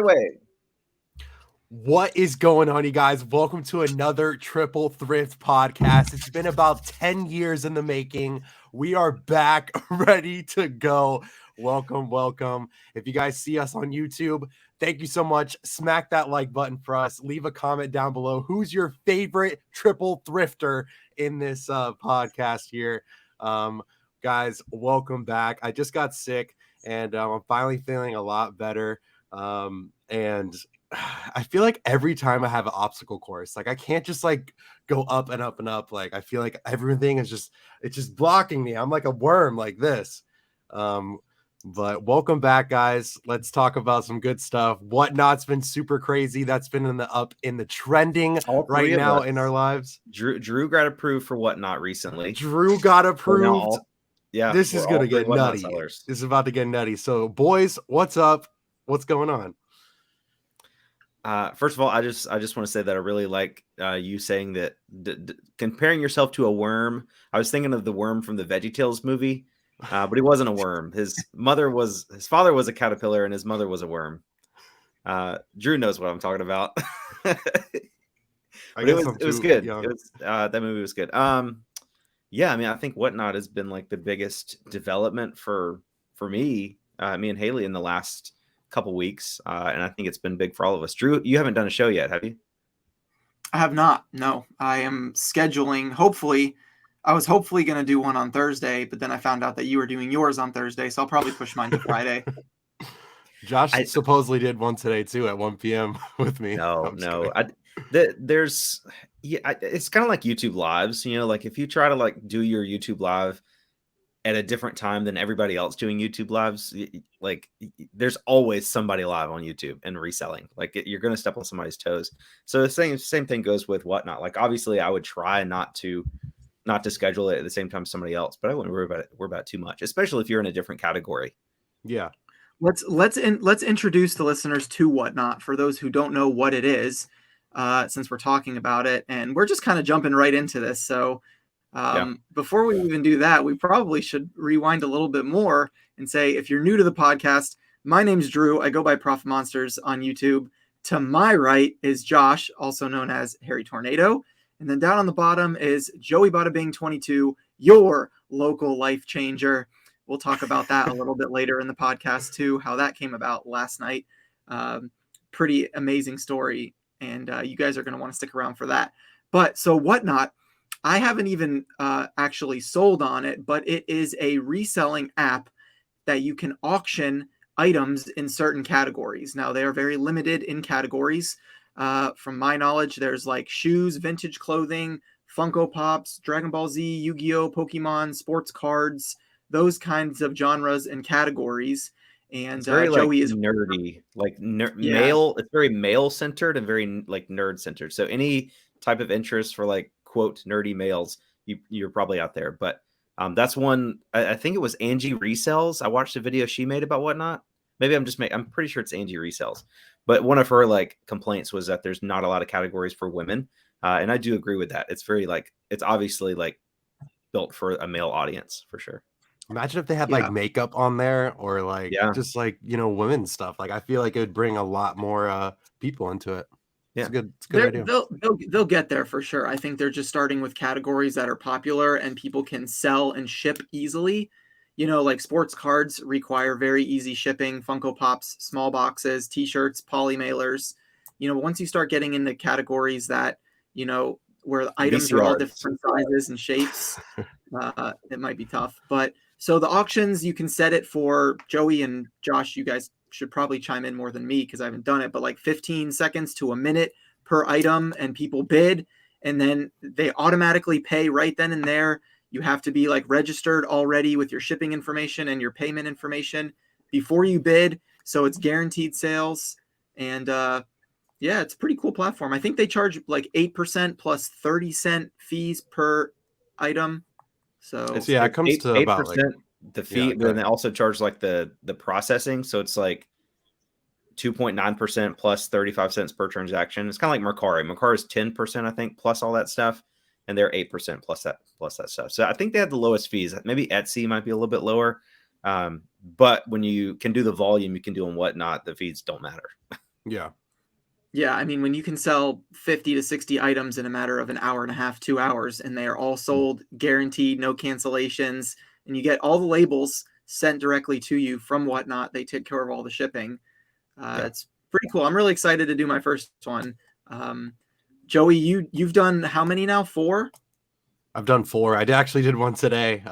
away. What is going on, you guys? Welcome to another Triple Thrift podcast. It's been about 10 years in the making. We are back, ready to go. Welcome. If you guys see us on YouTube, thank you so much. Smack that like button for us. Leave a comment down below. Who's your favorite Triple Thrifter in this podcast here? Guys, welcome back. I just got sick, and I'm finally feeling a lot better. And I feel like every time I have an obstacle course, like I can't just like go up and up and up. Like I feel like everything is just blocking me. I'm like a worm like this. But welcome back, guys. Let's talk about some good stuff. Whatnot's been super crazy. That's been in the trending right now in our lives. Drew got approved for Whatnot recently. Drew got approved. Yeah, this is gonna get nutty. This is about to get nutty. So, boys, what's up? What's going on? First of all, I just want to say that I really like you saying that comparing yourself to a worm. I was thinking of the worm from the VeggieTales movie, but he wasn't a worm. His father was a caterpillar, and his mother was a worm. Drew knows what I'm talking about. It was good. That movie was good. Yeah, I mean, I think Whatnot has been like the biggest development for me and Haley in the last couple weeks, and I think it's been big for all of us. Drew, you haven't done a show yet, have you? I have not. No, I am scheduling. I was hopefully going to do one on Thursday, but then I found out that you were doing yours on Thursday, so I'll probably push mine to Friday. Josh supposedly did one today too at 1 p.m. with me. No. It's kind of like YouTube lives, like if you try to like do your YouTube live at a different time than everybody else doing YouTube lives, like there's always somebody live on YouTube and reselling. Like you're going to step on somebody's toes. So the same thing goes with Whatnot. Like obviously I would try not to schedule it at the same time as somebody else, but I wouldn't worry about it too much, especially if you're in a different category. Yeah. Let's introduce the listeners to Whatnot for those who don't know what it is, since we're talking about it, and we're just kind of jumping right into this. So before we even do that, we probably should rewind a little bit more and say, if you're new to the podcast, my name's Drew. I go by Profit Monsters on YouTube. To my right is Josh, also known as Harry Tornado. And then down on the bottom is Joey Bada Bing 22, your local life changer. We'll talk about that a little bit later in the podcast too, how that came about last night. Pretty amazing story. And you guys are going to want to stick around for that. But so Whatnot, I haven't even actually sold on it, but it is a reselling app that you can auction items in certain categories. Now, they are very limited in categories. From my knowledge, there's like shoes, vintage clothing, Funko Pops, Dragon Ball Z, Yu-Gi-Oh, Pokemon, sports cards, those kinds of genres and categories. And very Joey is nerdy, male. It's very male centered and very like nerd centered. So any type of interest for like quote nerdy males, you're probably out there. But that's one. I think it was Angie Resells. I watched a video she made about Whatnot. Maybe I'm pretty sure it's Angie Resells. But one of her like complaints was that there's not a lot of categories for women, and I do agree with that. It's very it's obviously like built for a male audience for sure. Imagine if they had like makeup on there or like just like women's stuff. Like I feel like it would bring a lot more people into it. Yeah, it's a good idea. They'll get there for sure. I think they're just starting with categories that are popular and people can sell and ship easily. Like sports cards require very easy shipping, Funko Pops, small boxes, t-shirts, poly mailers. Once you start getting into categories that, where the items are all different sizes and shapes, it might be tough. But so the auctions, you can set it for Joey and Josh. You guys should probably chime in more than me because I haven't done it, but like 15 seconds to a minute per item, and people bid, and then they automatically pay right then and there. You have to be like registered already with your shipping information and your payment information before you bid. So it's guaranteed sales. And it's a pretty cool platform. I think they charge like 8% plus 30-cent fees per item. So it comes to 8% about like the fee, but then they also charge like the processing. So it's like 2.9% plus 35 cents per transaction. It's kind of like Mercari. Mercari is 10%, I think, plus all that stuff. And they're 8% plus that stuff. So I think they have the lowest fees. Maybe Etsy might be a little bit lower. But when you can do the volume you can do on Whatnot, the fees don't matter. Yeah. Yeah, I mean, when you can sell 50 to 60 items in a matter of an hour and a half, 2 hours, and they are all sold, guaranteed, no cancellations, and you get all the labels sent directly to you from Whatnot. They take care of all the shipping. It's pretty cool. I'm really excited to do my first one. Joey, you've done how many now? 4? I've done 4. I actually did one today.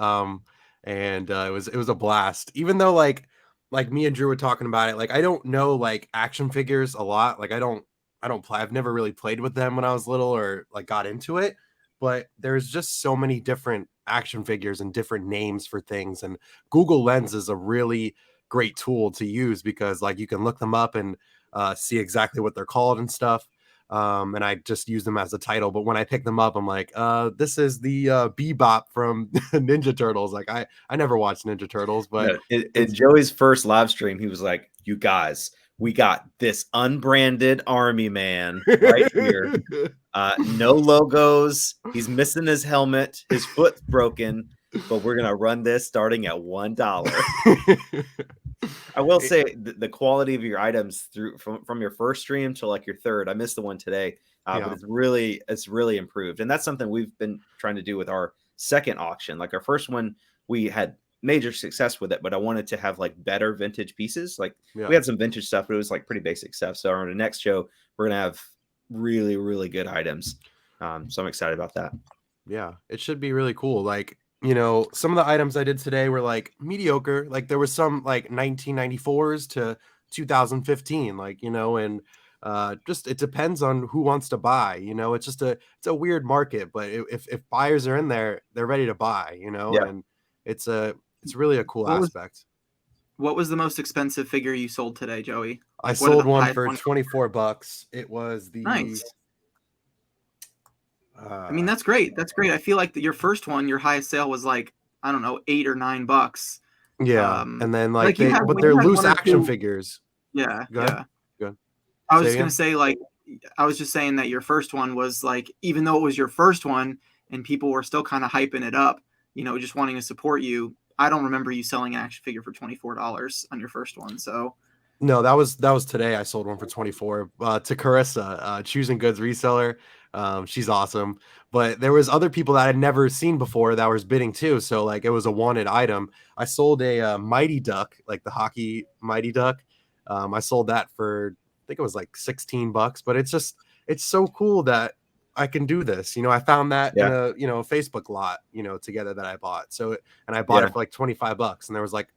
And it was a blast. Even though like me and Drew were talking about it, like I don't know like action figures a lot. Like I don't play. I've never really played with them when I was little or like got into it. But there's just so many different action figures and different names for things. And Google Lens is a really great tool to use because like you can look them up and see exactly what they're called and stuff. And I just use them as a title. But when I pick them up, I'm like, this is the Bebop from Ninja Turtles. Like I never watched Ninja Turtles, but in Joey's first live stream, he was like, "You guys, we got this unbranded army man right here. No logos. He's missing his helmet. His foot's broken, but we're gonna run this starting at $1." I will say the quality of your items from your first stream to like your third. I missed the one today, but it's really improved, and that's something we've been trying to do with our second auction. Like our first one, we had major success with it, but I wanted to have like better vintage pieces. Like we had some vintage stuff, but it was like pretty basic stuff. So on the next show, we're gonna have really good items. So I'm excited about that. Yeah, it should be really cool. Like, you know, some of the items I did today were like mediocre. Like there was some like 1994s to 2015, like, you know, and just it depends on who wants to buy, you know. It's a weird market, but if buyers are in there, they're ready to buy, you know. And it's really a cool aspect. What was the most expensive figure you sold today, Joey? I sold one for $24. It was the nice. I mean, that's great. That's great. I feel like your first one, your highest sale was like, I don't know, $8 or $9. Yeah. And then like but they're loose action figures. Yeah. Go ahead. I was just going to say, like, I was just saying that your first one was like, even though it was your first one and people were still kind of hyping it up, you know, just wanting to support you. I don't remember you selling an action figure for $24 on your first one. So no, that was today. I sold one for $24 to Carissa, Choosing Goods reseller. She's awesome. But there was other people that I'd never seen before that was bidding too. So like it was a wanted item. I sold a Mighty Duck, like the hockey Mighty Duck. I sold that for, I think it was like $16, but it's so cool that I can do this. You know, I found that in a, you know, a Facebook lot, you know, together that I bought. So, and I bought it for like $25 and there was like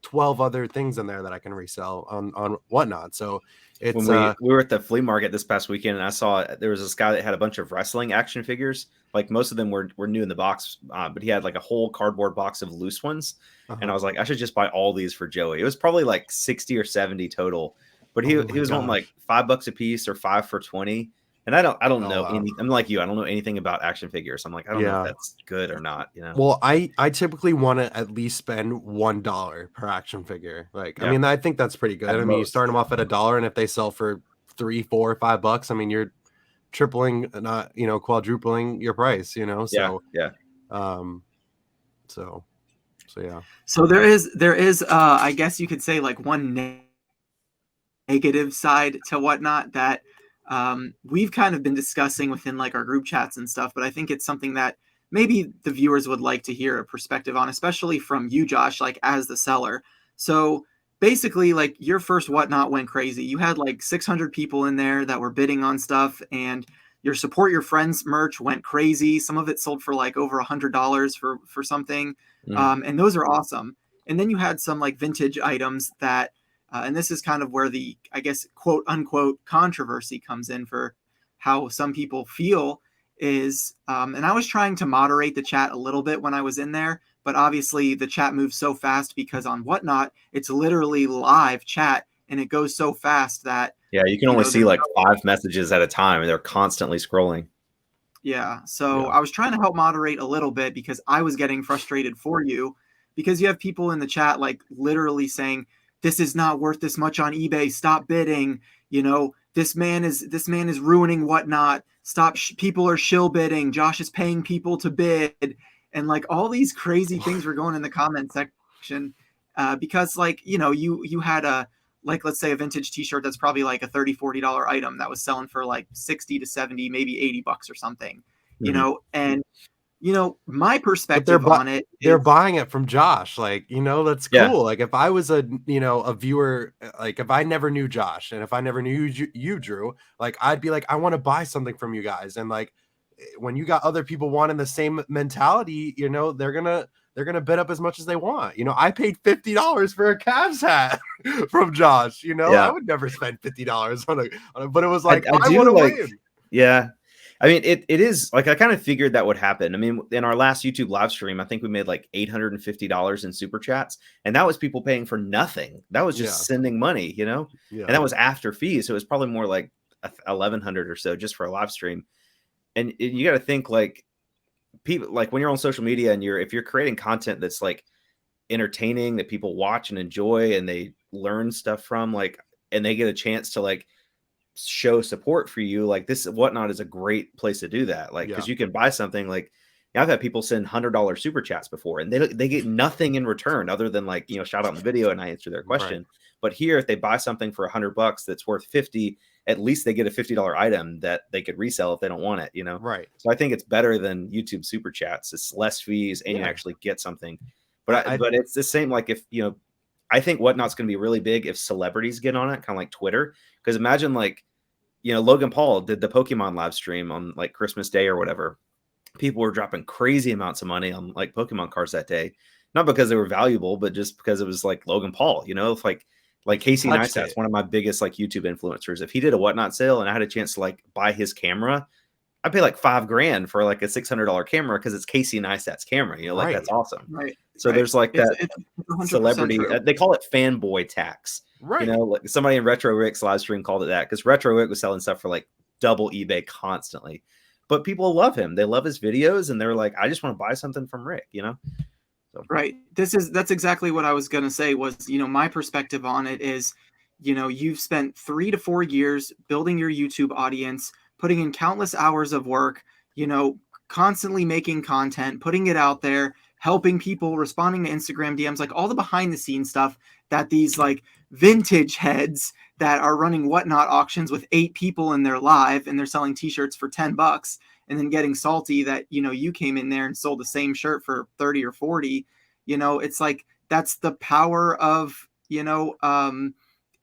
12 other things in there that I can resell on Whatnot. So it's when we were at the flea market this past weekend and I saw there was this guy that had a bunch of wrestling action figures. Like most of them were new in the box, but he had like a whole cardboard box of loose ones. And I was like, I should just buy all these for Joey. It was probably like 60 or 70 total, but he was wanting like $5 a piece or 5 for 20. And I don't know any. I'm like you. I don't know anything about action figures. I'm like, I don't know if that's good or not. You know. Well, I typically want to at least spend $1 per action figure. Like, I mean, I think that's pretty good. I mean, you start them off at $1, and if they sell for $3, $4, $5, I mean, you're tripling, not quadrupling your price. You know. So So yeah. So there is I guess you could say like one negative side to Whatnot that. We've kind of been discussing within like our group chats and stuff, but I think it's something that maybe the viewers would like to hear a perspective on, especially from you, Josh, like as the seller. So basically like your first Whatnot went crazy. You had like 600 people in there that were bidding on stuff and your Support Your Friends merch went crazy. Some of it sold for like over $100 for something. And those are awesome. And then you had some like vintage items that, and this is kind of where the, I guess, quote unquote controversy comes in for how some people feel is, and I was trying to moderate the chat a little bit when I was in there, but obviously the chat moves so fast because on Whatnot, it's literally live chat and it goes so fast that. Yeah, you can only see like 5 messages at a time and they're constantly scrolling. Yeah. So I was trying to help moderate a little bit because I was getting frustrated for you because you have people in the chat like literally saying, this is not worth this much on eBay. Stop bidding. You know, this man is ruining Whatnot. Stop. People are shill bidding. Josh is paying people to bid. And like all these crazy things were going in the comment section because like, you know, you had a like, let's say a vintage t-shirt that's probably like a $30-$40 item that was selling for like 60 to 70, maybe $80 or something, you Mhm. know, and my But perspective on it they're is, buying it from Josh. Like, that's Yeah. cool. Like if I was a viewer, like if I never knew Josh and if I never knew you Drew, like I'd be like, I want to buy something from you guys. And like when you got other people wanting the same mentality, they're gonna bid up as much as they want. I paid $50 for a Cavs hat from Josh. I Yeah. would never spend $50 on a, but it was I, like I I do want to like, win. yeah. I mean, it is like I kind of figured that would happen. I mean, in our last YouTube live stream, I think we made like $850 in super chats, and that was people paying for nothing. That was just sending money, and Yeah. that was after fees. So it was probably more like 1,100 or so just for a live stream. And you got to think like people, like when you're on social media and if you're creating content that's like entertaining, that people watch and enjoy and they learn stuff from, like, and they get a chance to like show support for you, like this Whatnot is a great place to do that, like, because you can buy something. Like, I've had people send $100 super chats before and they get nothing in return other than like, shout out in the video and I answer their question. Right. But here, if they buy something for $100 that's worth 50, at least they get a $50 item that they could resell if they don't want it, Right. So I think it's better than YouTube super chats. It's less fees and you actually get something. But but it's the same, like if I think Whatnot's going to be really big if celebrities get on it, kind of like Twitter. Because imagine like, Logan Paul did the Pokemon live stream on like Christmas Day or whatever. People were dropping crazy amounts of money on like Pokemon cards that day, not because they were valuable, but just because it was like Logan Paul. If like Casey Neistat's one of my biggest like YouTube influencers. If he did a Whatnot sale and I had a chance to like buy his camera, I'd pay like $5,000 for like a $600 camera because it's Casey Neistat's camera. Like that's awesome. right. So there's like that 100% celebrity. true. They call it fanboy tax. Right. Like somebody in Retro Rick's live stream called it that because Retro Rick was selling stuff for like double eBay constantly. But people love him. They love his videos, and they're like, I just want to buy something from Rick. So. Right. That's exactly what I was gonna say. Was my perspective on it is, you've spent 3 to 4 years building your YouTube audience, putting in countless hours of work, constantly making content, putting it out there, helping people, responding to Instagram DMs, like all the behind the scenes stuff that these like vintage heads that are running Whatnot auctions with 8 people in their live and they're selling t-shirts for $10 and then getting salty that, you came in there and sold the same shirt for 30 or 40, it's like, that's the power of, being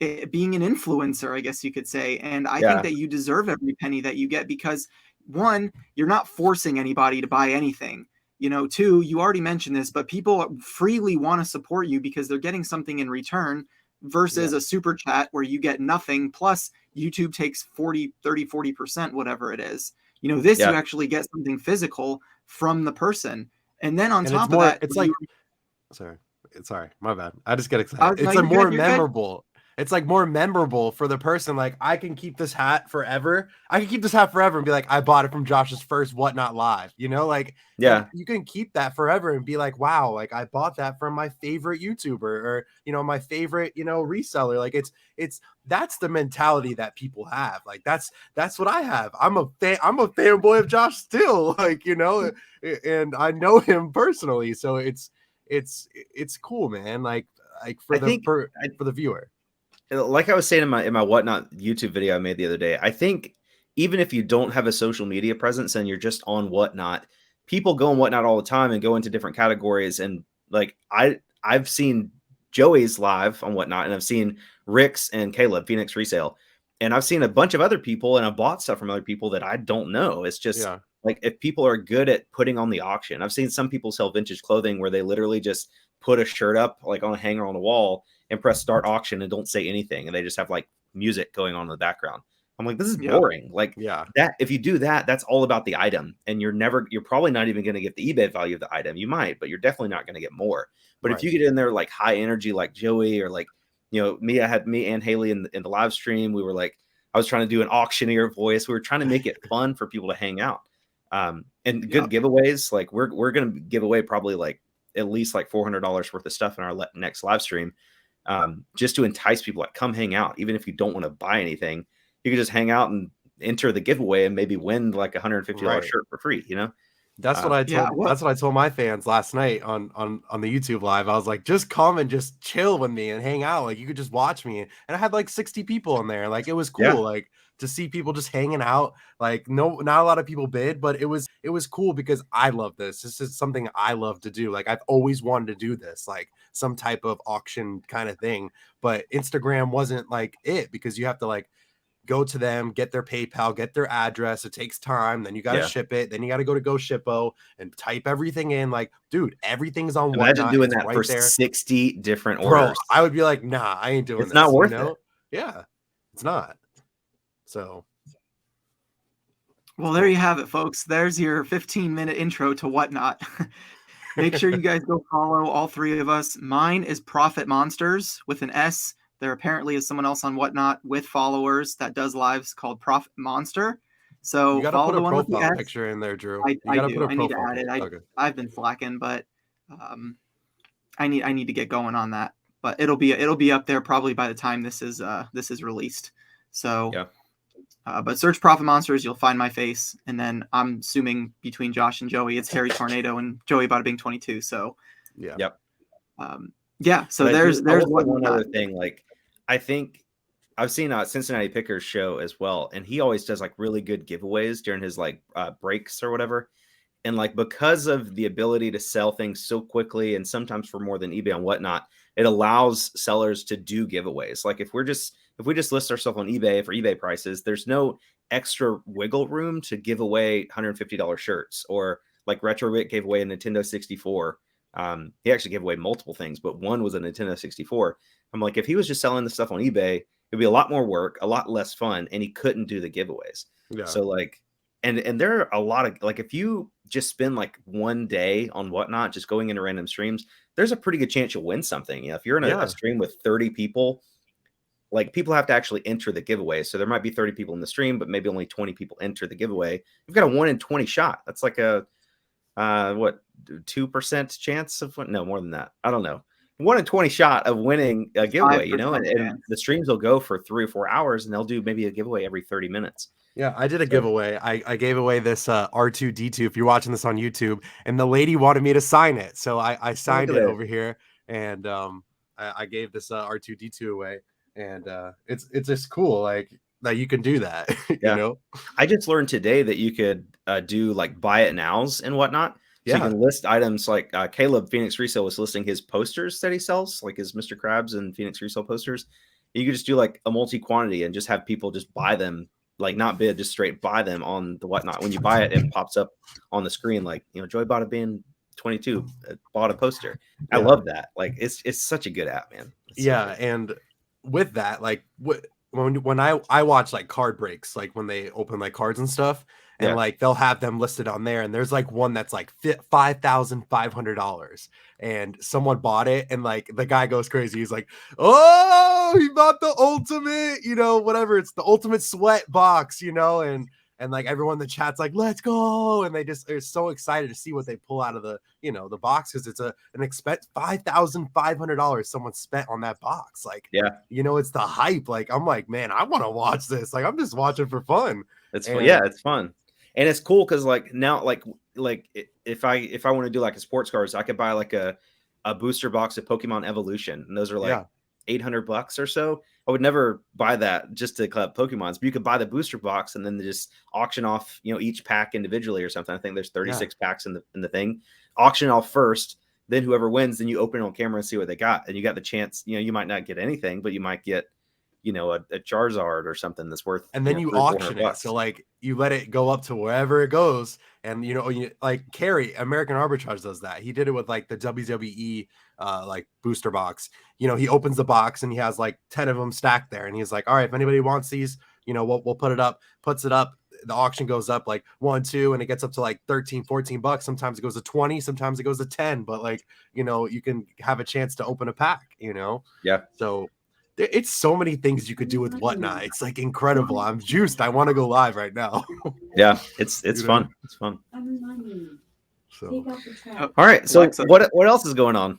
an influencer, I guess you could say. And I think that you deserve every penny that you get because 1, you're not forcing anybody to buy anything. 2, you already mentioned this, but people freely want to support you because they're getting something in return versus a super chat where you get nothing. Plus YouTube takes 40%, whatever it is. You actually get something physical from the person. And then on top of that, it's like, sorry, my bad. I just get excited. It's more memorable. It's like more memorable for the person. Like I can keep this hat forever. I can keep this hat forever and be like, I bought it from Josh's first Whatnot live. Like, you can keep that forever and be like, wow, like I bought that from my favorite YouTuber or my favorite reseller. Like that's the mentality that people have. Like that's what I have. I'm a fanboy of Josh still. Like and I know him personally, so it's cool, man. Like for the viewer. Like I was saying in my Whatnot YouTube video I made the other day, I think even if you don't have a social media presence and you're just on Whatnot, people go on Whatnot all the time and go into different categories. And like I've seen Joey's live on Whatnot, and I've seen Rick's and Caleb Phoenix Resale, and I've seen a bunch of other people, and I bought stuff from other people that I don't know. It's just like if people are good at putting on the auction. I've seen some people sell vintage clothing where they literally just put a shirt up like on a hanger on the wall and press start auction and don't say anything, and they just have like music going on in the background. I'm like, this is boring. Like that, if you do that, that's all about the item, and you're probably not even going to get the eBay value of the item. You might, but you're definitely not going to get more. But if you get in there like high energy, like Joey, or like me and Haley in the live stream, we were like, I was trying to do an auctioneer voice. We were trying to make it fun for people to hang out. And good giveaways. Like we're going to give away probably like at least like $400 worth of stuff in our next live stream. Just to entice people, like come hang out. Even if you don't want to buy anything, you can just hang out and enter the giveaway and maybe win like $150 shirt for free, That's what I told. Yeah, well- That's what I told my fans last night on the YouTube live. I was like, just come and just chill with me and hang out. Like you could just watch me. And I had like 60 people in there. Like it was cool. Yeah. Like to see people just hanging out. Like no, not a lot of people bid, but it was cool because I love this. This is something I love to do. Like I've always wanted to do this, like some type of auction kind of thing. But Instagram wasn't like it because you have to like go to them, get their PayPal, get their address. It takes time. Then you got to ship it. Then you got to go to GoShippo and type everything in. Like, dude, everything's on Imagine Whatnot. doing It's that right for there. 60 different Bro, orders. I would be like, nah, I ain't doing It's this. not worth it. Yeah, it's not. So. Well, there you have it, folks. There's your 15-minute intro to Whatnot. Make sure you guys go follow all three of us. Mine is Profit Monsters with an S. There apparently is someone else on Whatnot with followers that does lives called Profit Monster. So You got to follow put the a one with the profile S. picture in there, Drew. I You got to do. put a I need to profile add it. picture. Okay. I've been slacking, but I need to get going on that. But it'll be up there probably by the time this is released. So yeah. But search Profit Monsters, you'll find my face, and then I'm assuming between Josh and Joey, it's Harry Tornado and Joey Bada Bing 22. So yeah. Yep. Yeah. So But there's one other thing. Like I think I've seen Cincinnati Picker's show as well, and he always does like really good giveaways during his like breaks or whatever. And like because of the ability to sell things so quickly and sometimes for more than eBay and Whatnot, it allows sellers to do giveaways. Like if we just list ourselves on eBay for eBay prices, there's no extra wiggle room to give away $150 shirts, or like RetroBit gave away a Nintendo 64. He actually gave away multiple things, but one was a Nintendo 64. I'm like, if he was just selling the stuff on eBay, it'd be a lot more work, a lot less fun, and he couldn't do the giveaways. Yeah. So like, and there are a lot of like, if you just spend like one day on Whatnot, just going into random streams, there's a pretty good chance you'll win something. You know, if you're in a stream with 30 people, like people have to actually enter the giveaway. So there might be 30 people in the stream, but maybe only 20 people enter the giveaway. You've got a 1 in 20 shot. That's like a, 2% chance of no more than that. I don't know. 1 in 20 shot of winning a giveaway, you know, and the streams will go for 3 or 4 hours and they'll do maybe a giveaway every 30 minutes. Yeah, I did a giveaway. I gave away this R2D2 if you're watching this on YouTube, and the lady wanted me to sign it. So I signed it over here, and I gave this R2D2 away, and it's just cool like that you can do that. You know, I just learned today that you could do like buy it nows and Whatnot. So you can list items like Caleb Phoenix Resale was listing his posters that he sells, like his Mr. Krabs and Phoenix Resale posters. You could just do like a multi-quantity and just have people just buy them, like not bid, just straight buy them on the Whatnot. When you buy it, it pops up on the screen like, you know, Joey Bada Bing 22 bought a poster. I love that. Like it's such a good app, man. And with that, like when I watch like card breaks, like when they open like cards and stuff, and like they'll have them listed on there, and there's like one that's like $5,500, and someone bought it, and like the guy goes crazy. He's like, "Oh, he bought the ultimate, you know, whatever. It's the ultimate sweat box, you know," and like everyone in the chat's like, "Let's go!" And they just are so excited to see what they pull out of the, you know, the box, because it's an expense $5,500 someone spent on that box. Like, you know, it's the hype. Like, I'm like, man, I want to watch this. Like, I'm just watching for fun. It's fun. Yeah, it's fun. And it's cool because like now, like if I want to do like a sports cards, I could buy like a booster box of Pokemon Evolution, and those are like $800 or so. I would never buy that just to collect Pokemons, but you could buy the booster box and then they just auction off, you know, each pack individually or something. I think there's 36 packs in the thing. Auction off first, then whoever wins, then you open it on camera and see what they got, and you got the chance. You know, you might not get anything, but you might get, you know, a Charizard or something that's worth, and then you auction it. So like you let it go up to wherever it goes. And, you know, like Carrie, American Arbitrage does that. He did it with like the WWE like booster box. You know, he opens the box and he has like 10 of them stacked there. And he's like, all right, if anybody wants these, you know, we'll put it up, puts it up. The auction goes up like 1, 2, and it gets up to like $13-$14. Sometimes it goes to 20, sometimes it goes to 10, but like, you know, you can have a chance to open a pack, you know? Yeah. So it's so many things you could do with Whatnot. It's like incredible. I'm juiced. I want to go live right now. Yeah, it's fun. It's fun. So, all right. So what else is going on?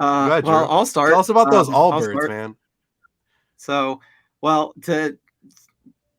Well, I'll start. Tell us about those Allbirds, man. So, well,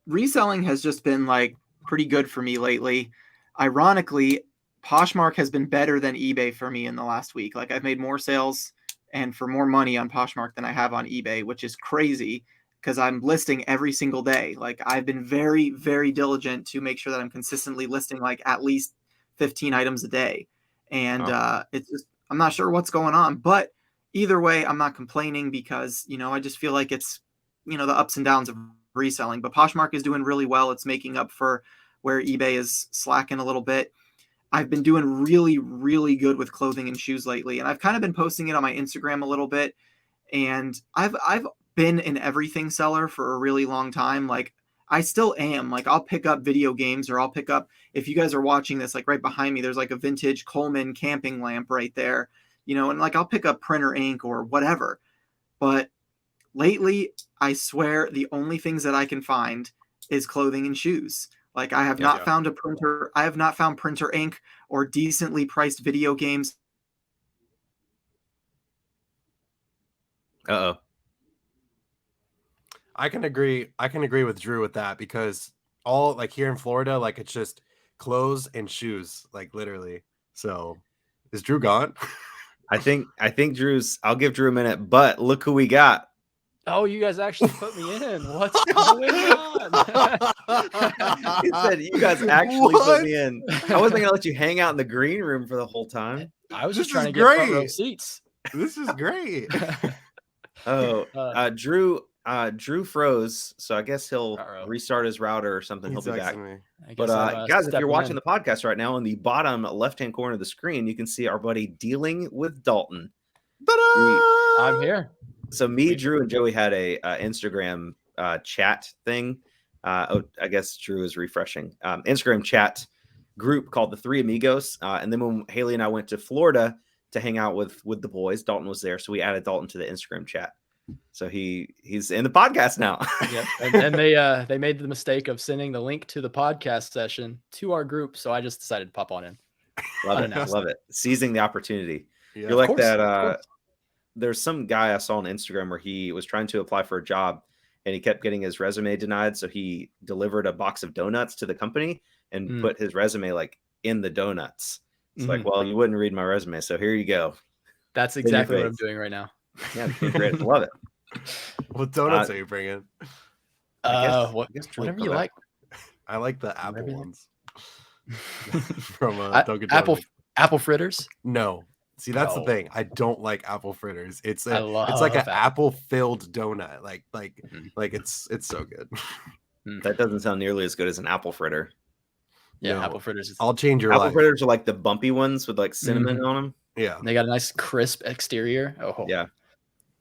reselling has just been like pretty good for me lately. Ironically, Poshmark has been better than eBay for me in the last week. Like I've made more sales and for more money on Poshmark than I have on eBay, which is crazy because I'm listing every single day. Like I've been very, very diligent to make sure that I'm consistently listing like at least 15 items a day. And it's just, I'm not sure what's going on, but either way, I'm not complaining because, I just feel like it's, the ups and downs of reselling. But Poshmark is doing really well. It's making up for where eBay is slacking a little bit. I've been doing really, really good with clothing and shoes lately, and I've kind of been posting it on my Instagram a little bit. And I've been an everything seller for a really long time. Like I still am. Like I'll pick up video games, or I'll pick up, if you guys are watching this, like right behind me, there's like a vintage Coleman camping lamp right there, and like I'll pick up printer ink or whatever. But lately, I swear the only things that I can find is clothing and shoes. Like I have not found a printer. I have not found printer ink or decently priced video games. Uh-oh. I can agree with Drew with that, because all like here in Florida, like it's just clothes and shoes, like literally. So is Drew gone? I think I'll give Drew a minute, but look who we got. Oh, you guys actually put me in. What's going on? He said you guys actually put me in. I wasn't going to let you hang out in the green room for the whole time. I was just trying to get front row seats. This is great. Drew froze, so I guess he'll restart his router or something. He'll be back. But guys, if you're watching the podcast right now, in the bottom left-hand corner of the screen, you can see our buddy Dealing with Dalton. I'm here. So me, Drew, and Joey had a Instagram chat thing. I guess Drew is refreshing. Instagram chat group called the Three Amigos. And then when Haley and I went to Florida to hang out with the boys, Dalton was there, so we added Dalton to the Instagram chat. So he's in the podcast now. Yep. And they made the mistake of sending the link to the podcast session to our group, so I just decided to pop on in. Love it. Seizing the opportunity. Yeah. You're like that. There's some guy I saw on Instagram where he was trying to apply for a job and he kept getting his resume denied. So he delivered a box of donuts to the company and put his resume like in the donuts. It's like, well, you wouldn't read my resume, so here you go. That's exactly what I'm doing right now. Yeah, it's great. I love it. What donuts are you bringing? Whatever you like. I like the apple ones from Dunkin' apple fritters. No, see that's the thing. I don't like apple fritters. It's like an apple filled donut. Like it's so good. That doesn't sound nearly as good as an apple fritter. Yeah, no, apple fritters. I'll change your apple life. fritters are like the bumpy ones with like cinnamon on them. Yeah, they got a nice crisp exterior. Oh yeah.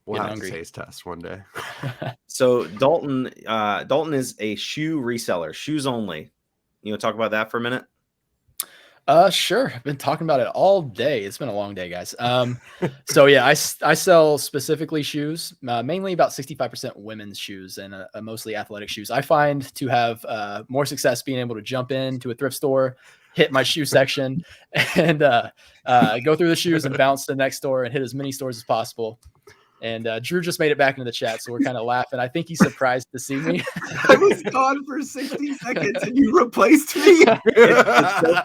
We'll have a taste test one day. So Dalton is a shoe reseller, shoes only. You want to talk about that for a minute? Sure. I've been talking about it all day. It's been a long day, guys. So yeah, I sell specifically shoes, mainly about 65% women's shoes and mostly athletic shoes. I find to have more success being able to jump into a thrift store, hit my shoe section, and go through the shoes and bounce to the next store and hit as many stores as possible. And Drew just made it back into the chat, so we're kind of laughing. I think he's surprised to see me. I was gone for 60 seconds, and you replaced me.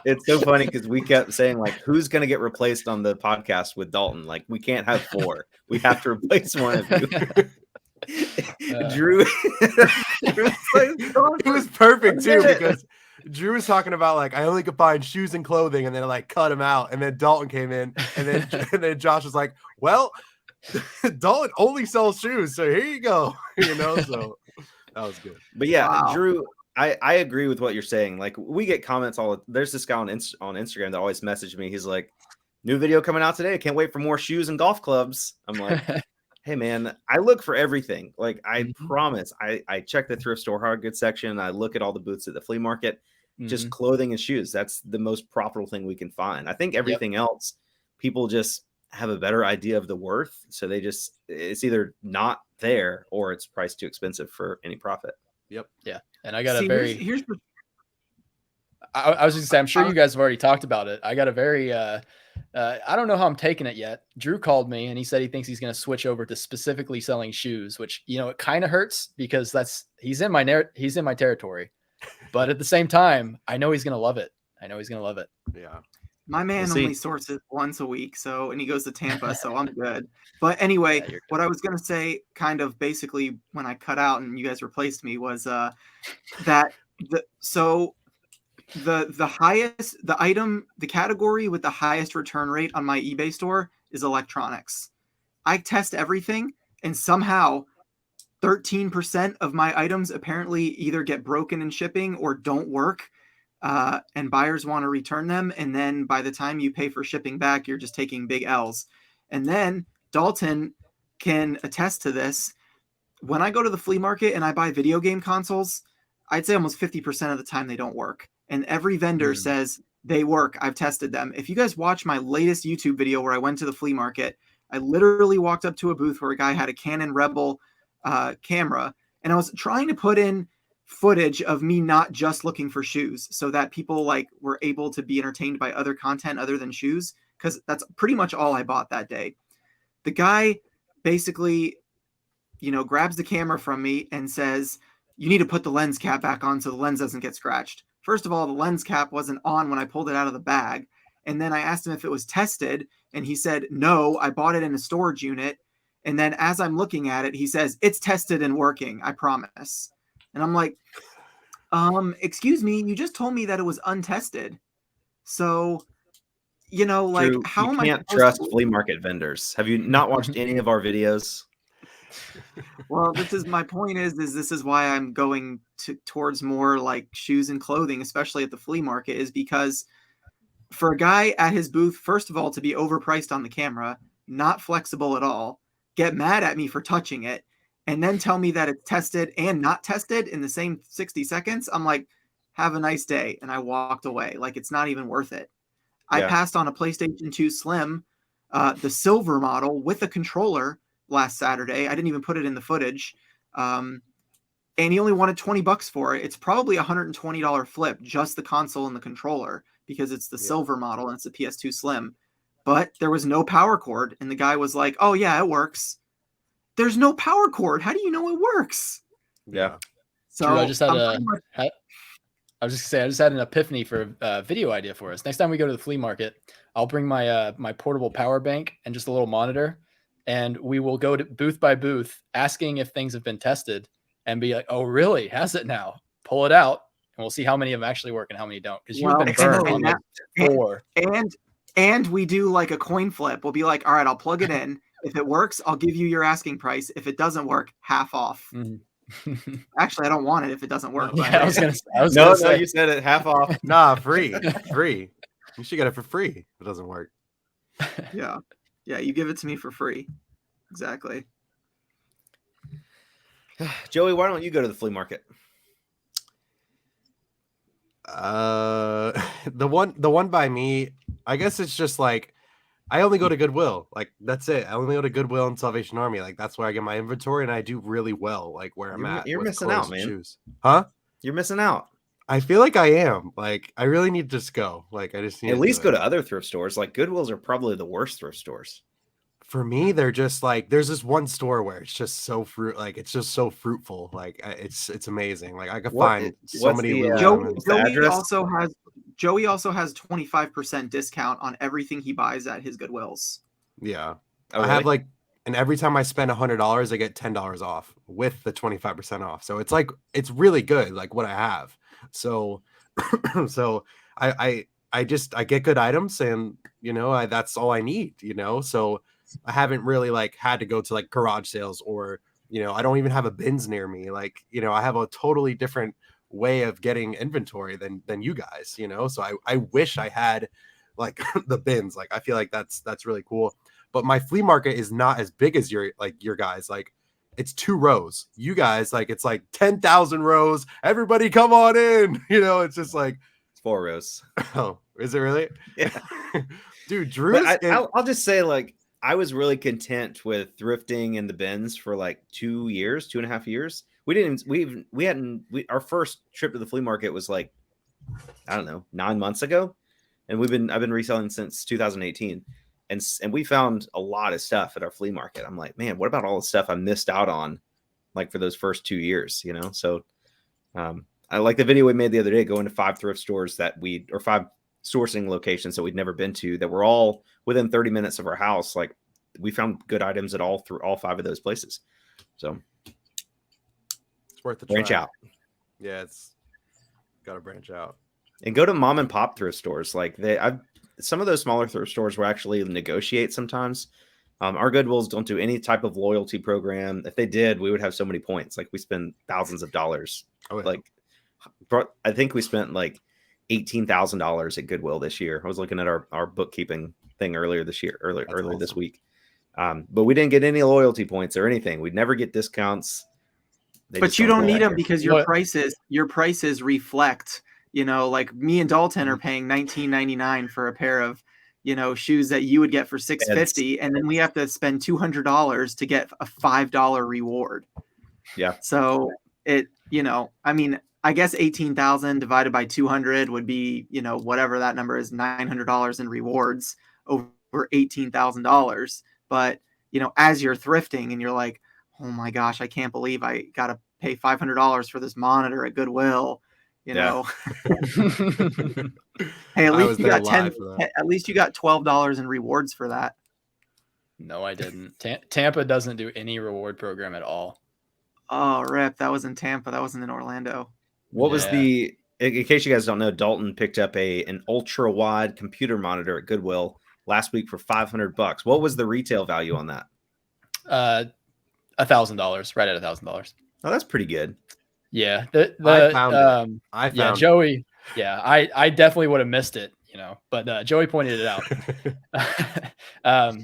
It's so funny because we kept saying, like, who's going to get replaced on the podcast with Dalton? Like, we can't have 4. We have to replace one of you. Drew. It was perfect, too, because Drew was talking about, like, I only could find shoes and clothing, and then, like, cut him out. And then Dalton came in, and then Josh was like, well, Dalton only sells shoes, so here you go. So that was good. But yeah, wow. Drew, I agree with what you're saying. Like, we get comments there's this guy on Instagram that always messaged me. He's like, new video coming out today. Can't wait for more shoes and golf clubs. I'm like, hey man, I look for everything. Like, I promise. I check the thrift store hard goods section. I look at all the booths at the flea market. Just clothing and shoes. That's the most profitable thing we can find. I think everything else, people just have a better idea of the worth, so it's either not there or it's priced too expensive for any profit. Yep. Yeah. And I got I was just gonna say, I'm sure you guys have already talked about it. I got a very I don't know how I'm taking it yet. Drew called me and he said he thinks he's going to switch over to specifically selling shoes, which, it kind of hurts because he's in my territory. But at the same time, I know he's gonna love it. Yeah. My man We'll see. only sources once a week, and he goes to Tampa, so I'm good. But anyway, Yeah, you're what I was gonna say, kind of basically when I cut out and you guys replaced me, was that the category with the highest return rate on my eBay store is electronics. I test everything, and somehow 13% of my items apparently either get broken in shipping or don't work. And buyers want to return them. And then by the time you pay for shipping back, you're just taking big L's. And then Dalton can attest to this. When I go to the flea market and I buy video game consoles, I'd say almost 50% of the time they don't work. And every vendor says they work. I've tested them. If you guys watch my latest YouTube video where I went to the flea market, I literally walked up to a booth where a guy had a Canon Rebel camera, and I was trying to put in footage of me not just looking for shoes so that people were able to be entertained by other content other than shoes, because that's pretty much all I bought that day. The guy basically, grabs the camera from me and says, you need to put the lens cap back on so the lens doesn't get scratched. First of all, the lens cap wasn't on when I pulled it out of the bag. And then I asked him if it was tested, and he said, no, I bought it in a storage unit. And then as I'm looking at it, he says, it's tested and working, I promise. And I'm like, excuse me, you just told me that it was untested. So, Drew, how am I? You can't trust flea market vendors. Have you not watched any of our videos? Well, this is my point is this is why I'm going towards more like shoes and clothing, especially at the flea market, is because for a guy at his booth, first of all, to be overpriced on the camera, not flexible at all, get mad at me for touching it, and then tell me that it's tested and not tested in the same 60 seconds, I'm like, have a nice day. And I walked away. Like, it's not even worth it. I passed on a PlayStation 2 Slim, the silver model with a controller last Saturday. I didn't even put it in the footage. And he only wanted $20 for it. It's probably $120 flip, just the console and the controller, because it's the silver model and it's a PS2 Slim. But there was no power cord. And the guy was like, oh, yeah, it works. There's no power cord. How do you know it works? Yeah. So Drew, I just had an epiphany for a video idea for us. Next time we go to the flea market, I'll bring my my portable power bank and just a little monitor, and we will go to booth by booth asking if things have been tested and be like, oh, really? Has it now? Pull it out, and we'll see how many of them actually work and how many don't. Because you've been burned on like 4. And we do like a coin flip. We'll be like, all right, I'll plug it in. If it works, I'll give you your asking price. If it doesn't work, half off. Mm-hmm. Actually, I don't want it if it doesn't work. Yeah, I was gonna No, you said it half off. Nah, free. You should get it for free if it doesn't work. Yeah, you give it to me for free. Exactly. Joey, why don't you go to the flea market? The one by me, I guess it's just like I only go to Goodwill. Like, that's it. I only go to Goodwill and Salvation Army. Like, that's where I get my inventory, and I do really well, like where I'm at. You're with missing clothes out, and man. shoes. Huh? You're missing out. I feel like I am. Like, I really need to just go. Like, I just need at least go to other thrift stores. Like, Goodwills are probably the worst thrift stores. For me, they're just like, there's this one store where it's just so it's just so fruitful. Like, it's amazing. Like, I could find so many. Joey also has 25% discount on everything he buys at his Goodwills. Yeah. Oh, really? I have like, and every time I spend $100, I get $10 off with the 25% off. So it's like, it's really good, like what I have. So, I get good items, and, that's all I need, so I haven't really like had to go to like garage sales, or, I don't even have a bins near me. Like, I have a totally different way of getting inventory than you guys, so I wish I had like the bins. Like, I feel like that's really cool. But my flea market is not as big as your guys. Like, it's 2 rows. You guys, like, it's like 10,000 rows. Everybody come on in. It's just like it's 4 rows. Oh, is it really? Yeah. Dude, Drew. I'll just say, like, I was really content with thrifting in the bins for like 2.5 years. Our first trip to the flea market was like, I don't know, 9 months ago. And I've been reselling since 2018. And we found a lot of stuff at our flea market. I'm like, man, what about all the stuff I missed out on, like, for those first 2 years, So I like the video we made the other day, going to 5 thrift stores or 5 sourcing locations that we'd never been to that were all within 30 minutes of our house. Like we found good items at all 5 of those places. So It's worth the branch try. out. Yeah, it's got to branch out. And go to mom and pop thrift stores. Like some of those smaller thrift stores will actually negotiate sometimes. Our Goodwills don't do any type of loyalty program. If they did, we would have so many points. Like we spend thousands of dollars. Oh, yeah. Like I think we spent like $18,000 at Goodwill this year. I was looking at our bookkeeping thing earlier this week. But we didn't get any loyalty points or anything. We'd never get discounts. But you don't go need back them there. because your prices reflect, like me and Dalton are paying $19.99 for a pair of, shoes that you would get for $6.50, and then we have to spend $200 to get a $5 reward. Yeah. So I mean, I guess 18,000 divided by 200 would be, whatever that number is, $900 in rewards over $18,000. But, as you're thrifting and you're like, oh my gosh, I can't believe I got to pay $500 for this monitor at Goodwill. Yeah. Hey, at least you got at least you got $12 in rewards for that. No, I didn't. Tampa doesn't do any reward program at all. Oh, rip. That was in Tampa. That wasn't in Orlando. What was in case you guys don't know, Dalton picked up an ultra wide computer monitor at Goodwill last week for $500. What was the retail value on that? $1,000, right at $1,000. Oh, that's pretty good. Yeah. I found Joey. Yeah, I definitely would have missed it, but Joey pointed it out.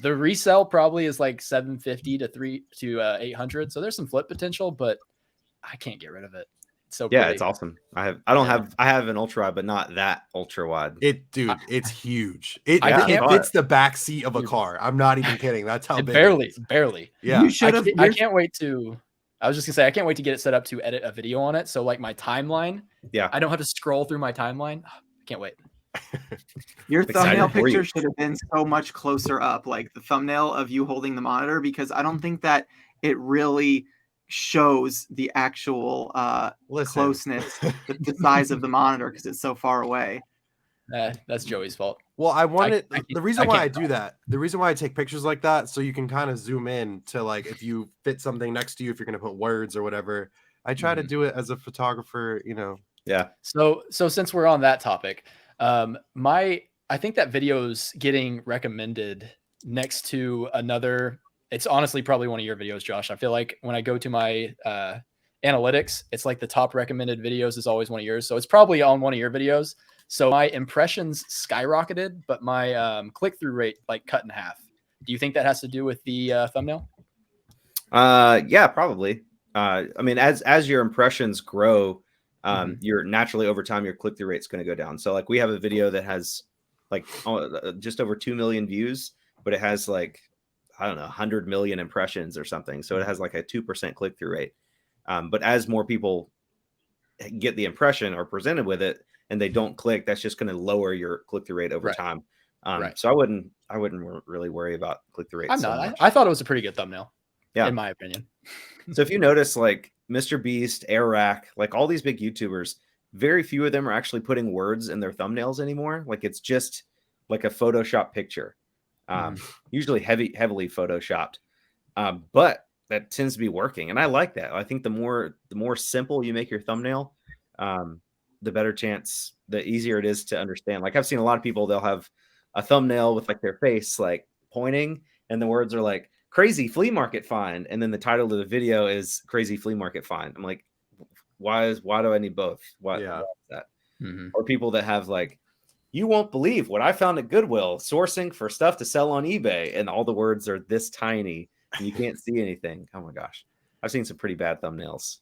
The resale probably is like $750 to $800. So there's some flip potential, but I can't get rid of it. It's so pretty. It's awesome. I have an ultra wide, but not that ultra wide. It's huge. It fits the back seat of a car. I'm not even kidding. That's how big it is. Barely. Yeah. I can't wait to. I was just gonna say I can't wait to get it set up to edit a video on it. So like my timeline. Yeah. I don't have to scroll through my timeline. I can't wait. Your thumbnail picture should have been so much closer up, like the thumbnail of you holding the monitor, because I don't think that it really shows the actual closeness, the size of the monitor, because it's so far away. That's Joey's fault. Well, the reason why I do that, the reason why I take pictures like that, so you can kind of zoom in to like if you fit something next to you, if you're going to put words or whatever. I try to do it as a photographer, Yeah. So since we're on that topic, I think that video's getting recommended next to another. It's honestly probably one of your videos, Josh. I feel like when I go to my analytics, it's like the top recommended videos is always one of yours. So it's probably on one of your videos. So my impressions skyrocketed, but my click-through rate like cut in half. Do you think that has to do with the thumbnail? Yeah, probably. I mean, as your impressions grow, you're naturally over time, your click-through rate's going to go down. So like we have a video that has like just over 2 million views, but it has like, I don't know, 100 million impressions or something. So it has like a 2% click-through rate. But as more people get the impression or presented with it and they don't click, that's just going to lower your click-through rate over time. So I wouldn't really worry about click-through rates. I thought it was a pretty good thumbnail. Yeah. In my opinion. So if you notice, like Mr. Beast, Airrack, like all these big YouTubers, very few of them are actually putting words in their thumbnails anymore. Like it's just like a Photoshop picture, usually heavily Photoshopped. But that tends to be working, and I like that. I think the more simple you make your thumbnail, the better chance, the easier it is to understand. Like I've seen a lot of people, they'll have a thumbnail with like their face like pointing, and the words are like crazy flea market find, and then the title of the video is crazy flea market find. I'm like, why do I need both? Why is that? Or people that have like, you won't believe what I found at Goodwill sourcing for stuff to sell on eBay, and all the words are this tiny and you can't see anything. Oh my gosh, I've seen some pretty bad thumbnails,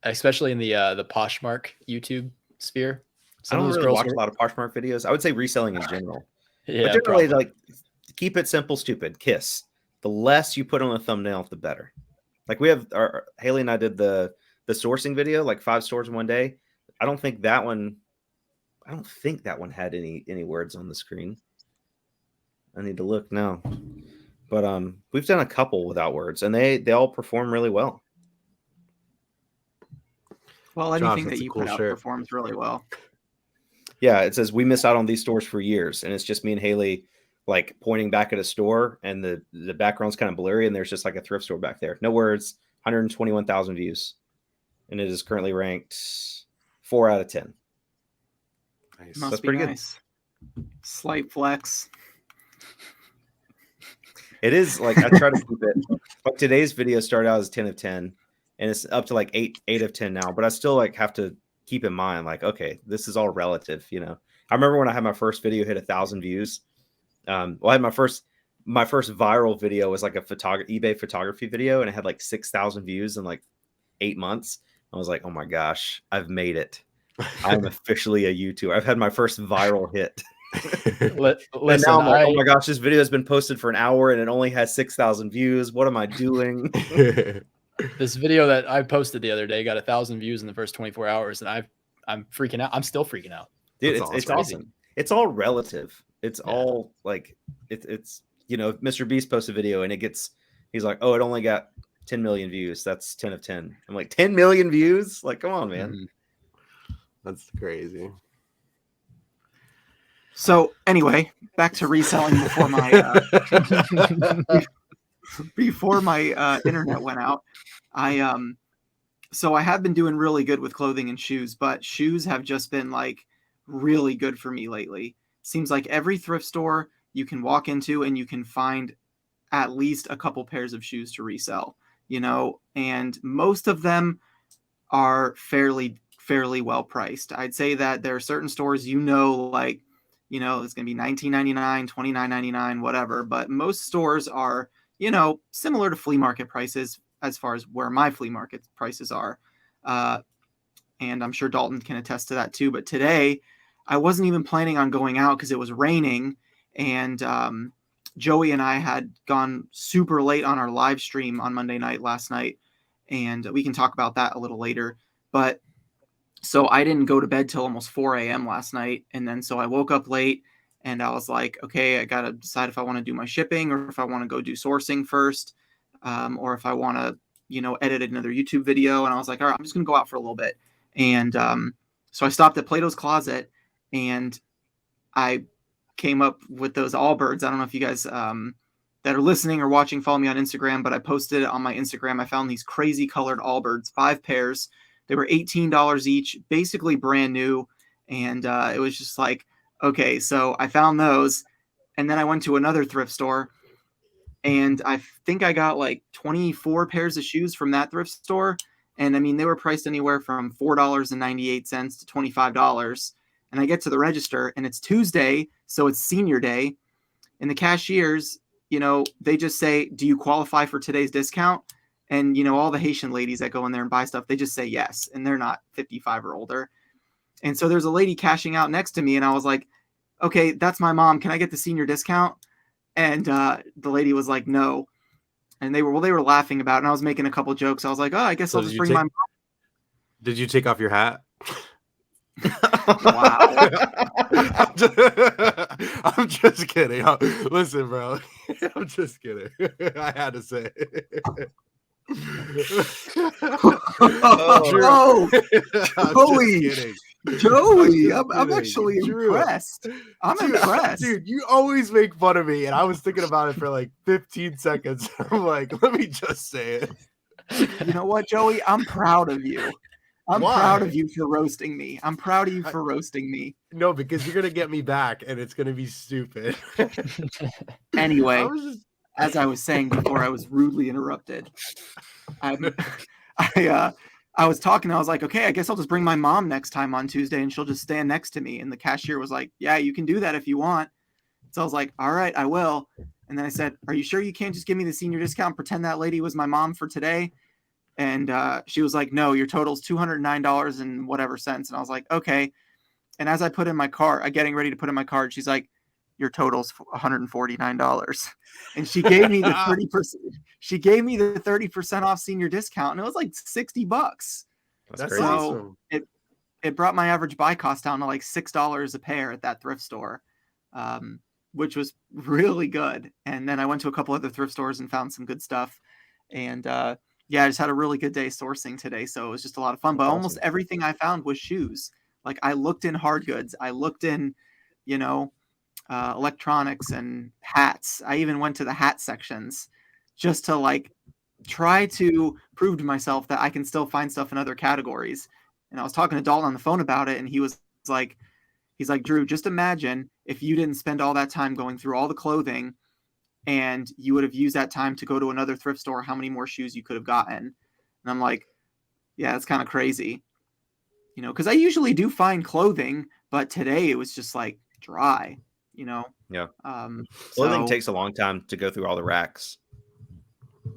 especially in the Poshmark YouTube sphere. I don't really watch a lot of Poshmark videos. I would say reselling in general. Yeah, but generally, like keep it simple, stupid. KISS. The less you put on a thumbnail, the better. Like we have Haley and I did the sourcing video, like 5 stores in one day. I don't think that one had any words on the screen. I need to look now. But we've done a couple without words, and they all perform really well. Well, Josh, anything that's that a you cool put out shirt. performs really well. Yeah, it says we miss out on these stores for years, and it's just me and Haley like pointing back at a store, and the background's kind of blurry, and there's just like a thrift store back there. No words, 121,000 views, and it is currently ranked 4 out of 10. Nice. Must That's be pretty good. nice. Slight flex. It is like I try to keep it. Like today's video started out as 10 of 10, and it's up to like 8 of 10 now. But I still like have to keep in mind, like, okay, this is all relative, you know. I remember when I had my first video hit 1,000 views. Well, I had my first viral video was like a eBay photography video, and it had like 6,000 views in like 8 months. I was like, oh my gosh, I've made it. I'm officially a YouTuber. I've had my first viral hit. And Listen, now I'm like, oh my gosh, this video has been posted for an hour and it only has 6,000 views. What am I doing? this video that I posted the other day got 1,000 views in the first 24 hours, and I'm freaking out. I'm still freaking out. Dude, That's it's awesome. awesome. It's all relative. It's Yeah. all like it's you know, Mr. Beast posts a video and he's like, oh, it only got 10 million views. That's 10 of 10. I'm like, 10 million views? Like, come on, man. Mhm. That's crazy. So anyway, back to reselling before my internet went out. So I have been doing really good with clothing and shoes, but shoes have just been like really good for me lately. Seems like every thrift store you can walk into and you can find at least a couple pairs of shoes to resell, you know, and most of them are fairly well priced. I'd say that there are certain stores, you know, like, you know, it's going to be $19.99, $29.99, whatever. But most stores are, you know, similar to flea market prices as far as where my flea market prices are. And I'm sure Dalton can attest to that too. But today, I wasn't even planning on going out because it was raining. And Joey and I had gone super late on our live stream on Monday night last night. And we can talk about that a little later. But so I didn't go to bed till almost 4 a.m. last night. And then so I woke up late and I was like, okay, I got to decide if I want to do my shipping or if I want to go do sourcing first, or if I want to, you know, edit another YouTube video. And I was like, all right, I'm just going to go out for a little bit. And so I stopped at Plato's Closet and I came up with those Allbirds. I don't know if you guys that are listening or watching follow me on Instagram, but I posted it on my Instagram. I found these crazy colored Allbirds, 5 pairs. They were $18 each, basically brand new. And it was just like, okay, so I found those. And then I went to another thrift store. And I think I got like 24 pairs of shoes from that thrift store. And I mean, they were priced anywhere from $4.98 to $25. And I get to the register and it's Tuesday. So it's senior day. And the cashiers, you know, they just say, do you qualify for today's discount? And, you know, all the Haitian ladies that go in there and buy stuff, they just say yes. And they're not 55 or older. And so there's a lady cashing out next to me. And I was like, okay, that's my mom. Can I get the senior discount? And the lady was like, no. And they were laughing about it. And I was making a couple jokes. I was like, oh, I guess So I'll just bring my mom. Did you take off your hat? Wow. I'm just kidding. Listen, bro. I'm just kidding. I had to say it. Oh, Joey, I'm kidding. actually Drew. impressed. I'm impressed. Dude, you always make fun of me, and I was thinking about it for like 15 seconds. I'm like, let me just say it. You know what, Joey? I'm proud of you. I'm Why? proud of you for roasting me. I'm proud of you for roasting me. No, because you're gonna get me back, and it's gonna be stupid. Anyway, as I was saying before, I was rudely interrupted. I was talking. I was like, okay, I guess I'll just bring my mom next time on Tuesday, and she'll just stand next to me. And the cashier was like, yeah, you can do that if you want. So I was like, all right, I will. And then I said, are you sure you can't just give me the senior discount? Pretend that lady was my mom for today. And she was like, no, your total's $209 and whatever cents. And I was like, okay. And as I put in my card, getting ready to put in my card, she's like, your total's $149. And she gave me the 30%. She gave me the 30% off senior discount. And it was like $60. That's crazy. Awesome. It brought my average buy cost down to like $6 a pair at that thrift store, which was really good. And then I went to a couple other thrift stores and found some good stuff. And Yeah, I just had a really good day sourcing today, so it was just a lot of fun. But That's almost awesome. everything I found was shoes. Like I looked in hard goods, I looked in, you know, electronics and hats. I even went to the hat sections just to like try to prove to myself that I can still find stuff in other categories. And I was talking to Dalton on the phone about it, and he was like, he's like, Drew, just imagine if you didn't spend all that time going through all the clothing and you would have used that time to go to another thrift store, how many more shoes you could have gotten. And I'm like, yeah, it's kind of crazy, you know, because I usually do find clothing, but today it was just like dry, you know. Yeah. So Clothing takes a long time to go through all the racks. it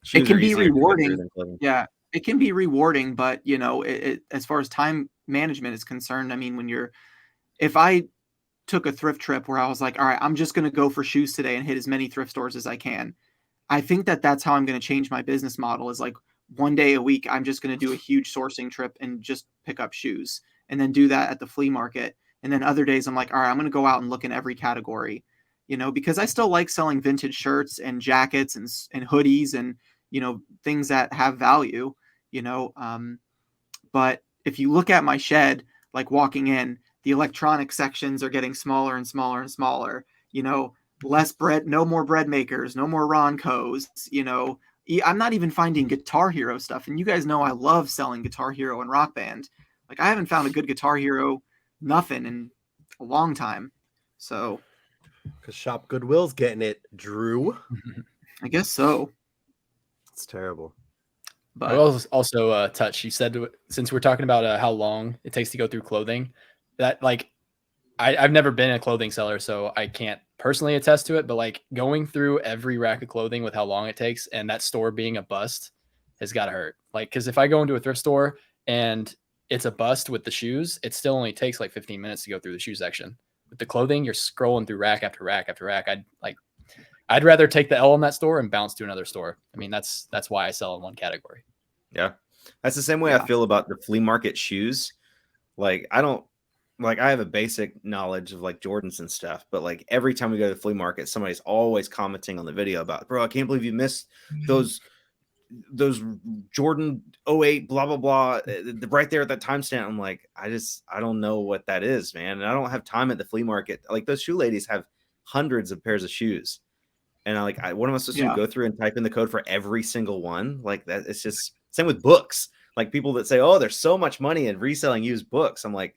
Shoes can are be easier to go through rewarding. than clothing. Yeah, it can be rewarding, but you know, as far as time management is concerned, I mean, if I took a thrift trip where I was like, all right, I'm just going to go for shoes today and hit as many thrift stores as I can. I think that's how I'm going to change my business model is like one day a week, I'm just going to do a huge sourcing trip and just pick up shoes and then do that at the flea market. And then other days I'm like, all right, I'm going to go out and look in every category, you know, because I still like selling vintage shirts and jackets and hoodies and, you know, things that have value, you know. But if you look at my shed, like walking in, the electronic sections are getting smaller and smaller and smaller, you know, less bread, no more bread makers, no more Roncos, you know. I'm not even finding Guitar Hero stuff. And you guys know I love selling Guitar Hero and Rock Band. Like I haven't found a good Guitar Hero nothing in a long time. So Because Shop Goodwill's getting it, Drew. I guess so. It's terrible. But I will also touch. You said since we're talking about how long it takes to go through clothing, that like I've never been a clothing seller, so I can't personally attest to it. But like going through every rack of clothing with how long it takes, and that store being a bust, has got to hurt. Like because if I go into a thrift store and it's a bust with the shoes, it still only takes like 15 minutes to go through the shoe section. With the clothing, you're scrolling through rack after rack after rack. I'd rather take the L in that store and bounce to another store. I mean, that's why I sell in one category. Yeah. That's the same way Yeah. I feel about the flea market shoes. Like I have a basic knowledge of like Jordans and stuff, but like every time we go to the flea market, somebody's always commenting on the video about, bro, I can't believe you missed those Jordan 08 blah blah blah right there at that timestamp. I'm like, I don't know what that is, man. And I don't have time at the flea market. Like those shoe ladies have hundreds of pairs of shoes. And what am I supposed to do? Go through and type in the code for every single one? Like that, it's just same with books. Like people that say, oh, there's so much money in reselling used books. I'm like,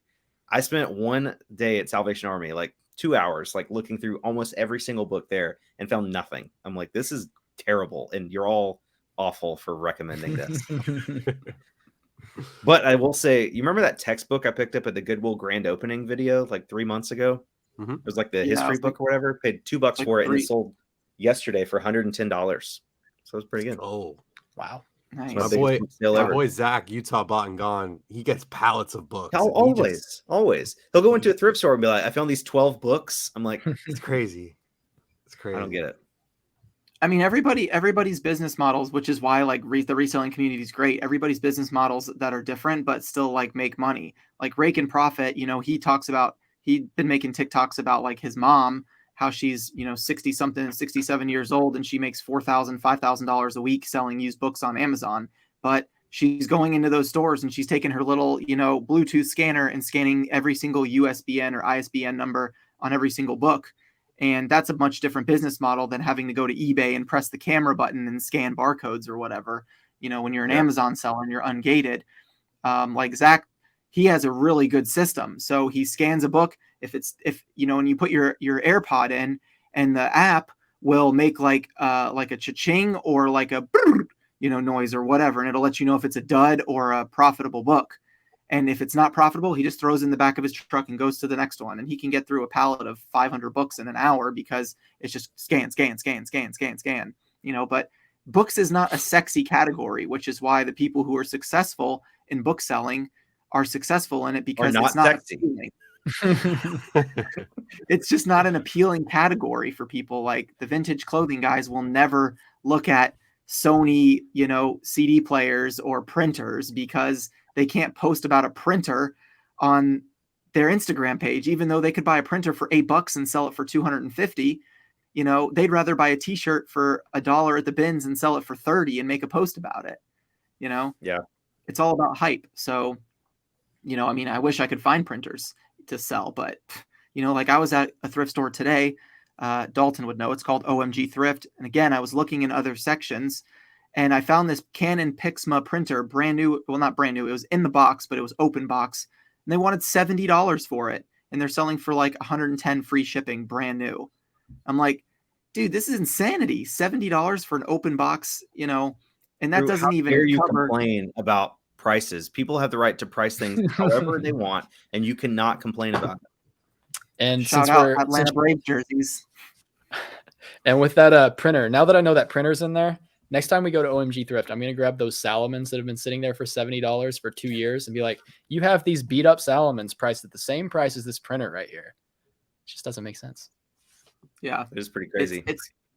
I spent one day at Salvation Army, like 2 hours, like looking through almost every single book there and found nothing. I'm like, this is terrible. And you're all awful for recommending this. But I will say, you remember that textbook I picked up at the Goodwill grand opening video like 3 months ago? Mm-hmm. It was like the history book or whatever. Paid $2 for it, and it sold yesterday for $110. So it was pretty good. Oh, wow. Nice. My boy Zach, Utah Bought and Gone, he gets pallets of books. Always. He'll go into a thrift store and be like, I found these 12 books. I'm like, it's crazy. It's crazy. I don't get it. I mean, everybody's business models, which is why like the reselling community is great. Everybody's business models that are different, but still like make money. Like Rake and Profit, you know, he'd been making TikToks about like his mom, how she's, you know, 60 something, 67 years old, and she makes $4,000, $5,000 a week selling used books on Amazon. But she's going into those stores and she's taking her little, you know, Bluetooth scanner and scanning every single USBN or ISBN number on every single book. And that's a much different business model than having to go to eBay and press the camera button and scan barcodes or whatever. You know, when you're an Amazon seller and you're ungated, like Zach, he has a really good system. So he scans a book. If you know, when you put your AirPod in, and the app will make like a cha-ching or like a you know noise or whatever, and it'll let you know if it's a dud or a profitable book. And if it's not profitable, he just throws in the back of his truck and goes to the next one. And he can get through a pallet of 500 books in an hour because it's just scan. You know, but books is not a sexy category, which is why the people who are successful in book selling are successful in it, because it's not sexy. Appealing. It's just not an appealing category for people. Like the vintage clothing guys will never look at Sony, you know, CD players or printers because they can't post about a printer on their Instagram page, even though they could buy a printer for $8 and sell it for $250. You know, they'd rather buy a t-shirt for $1 at the bins and sell it for 30 and make a post about it. You know, Yeah. It's all about hype. So, you know, I mean, I wish I could find printers to sell, but you know, like I was at a thrift store today. Dalton would know, it's called OMG Thrift. And again, I was looking in other sections and I found this Canon Pixma printer, brand new. Well, not brand new. It was in the box, but it was open box. And they wanted $70 for it. And they're selling for like 110 free shipping, brand new. I'm like, dude, this is insanity. $70 for an open box, you know, and that Drew, doesn't how even dare you cover. complain about prices? People have the right to price things however they want, and you cannot complain about it. And Shout since out we're Atlanta Braves jerseys. and with that printer, now that I know that printer's in there, next time we go to OMG Thrift, I'm gonna grab those Salomons that have been sitting there for $70 for 2 years and be like, you have these beat up Salomons priced at the same price as this printer right here. It just doesn't make sense. Yeah, It is pretty crazy.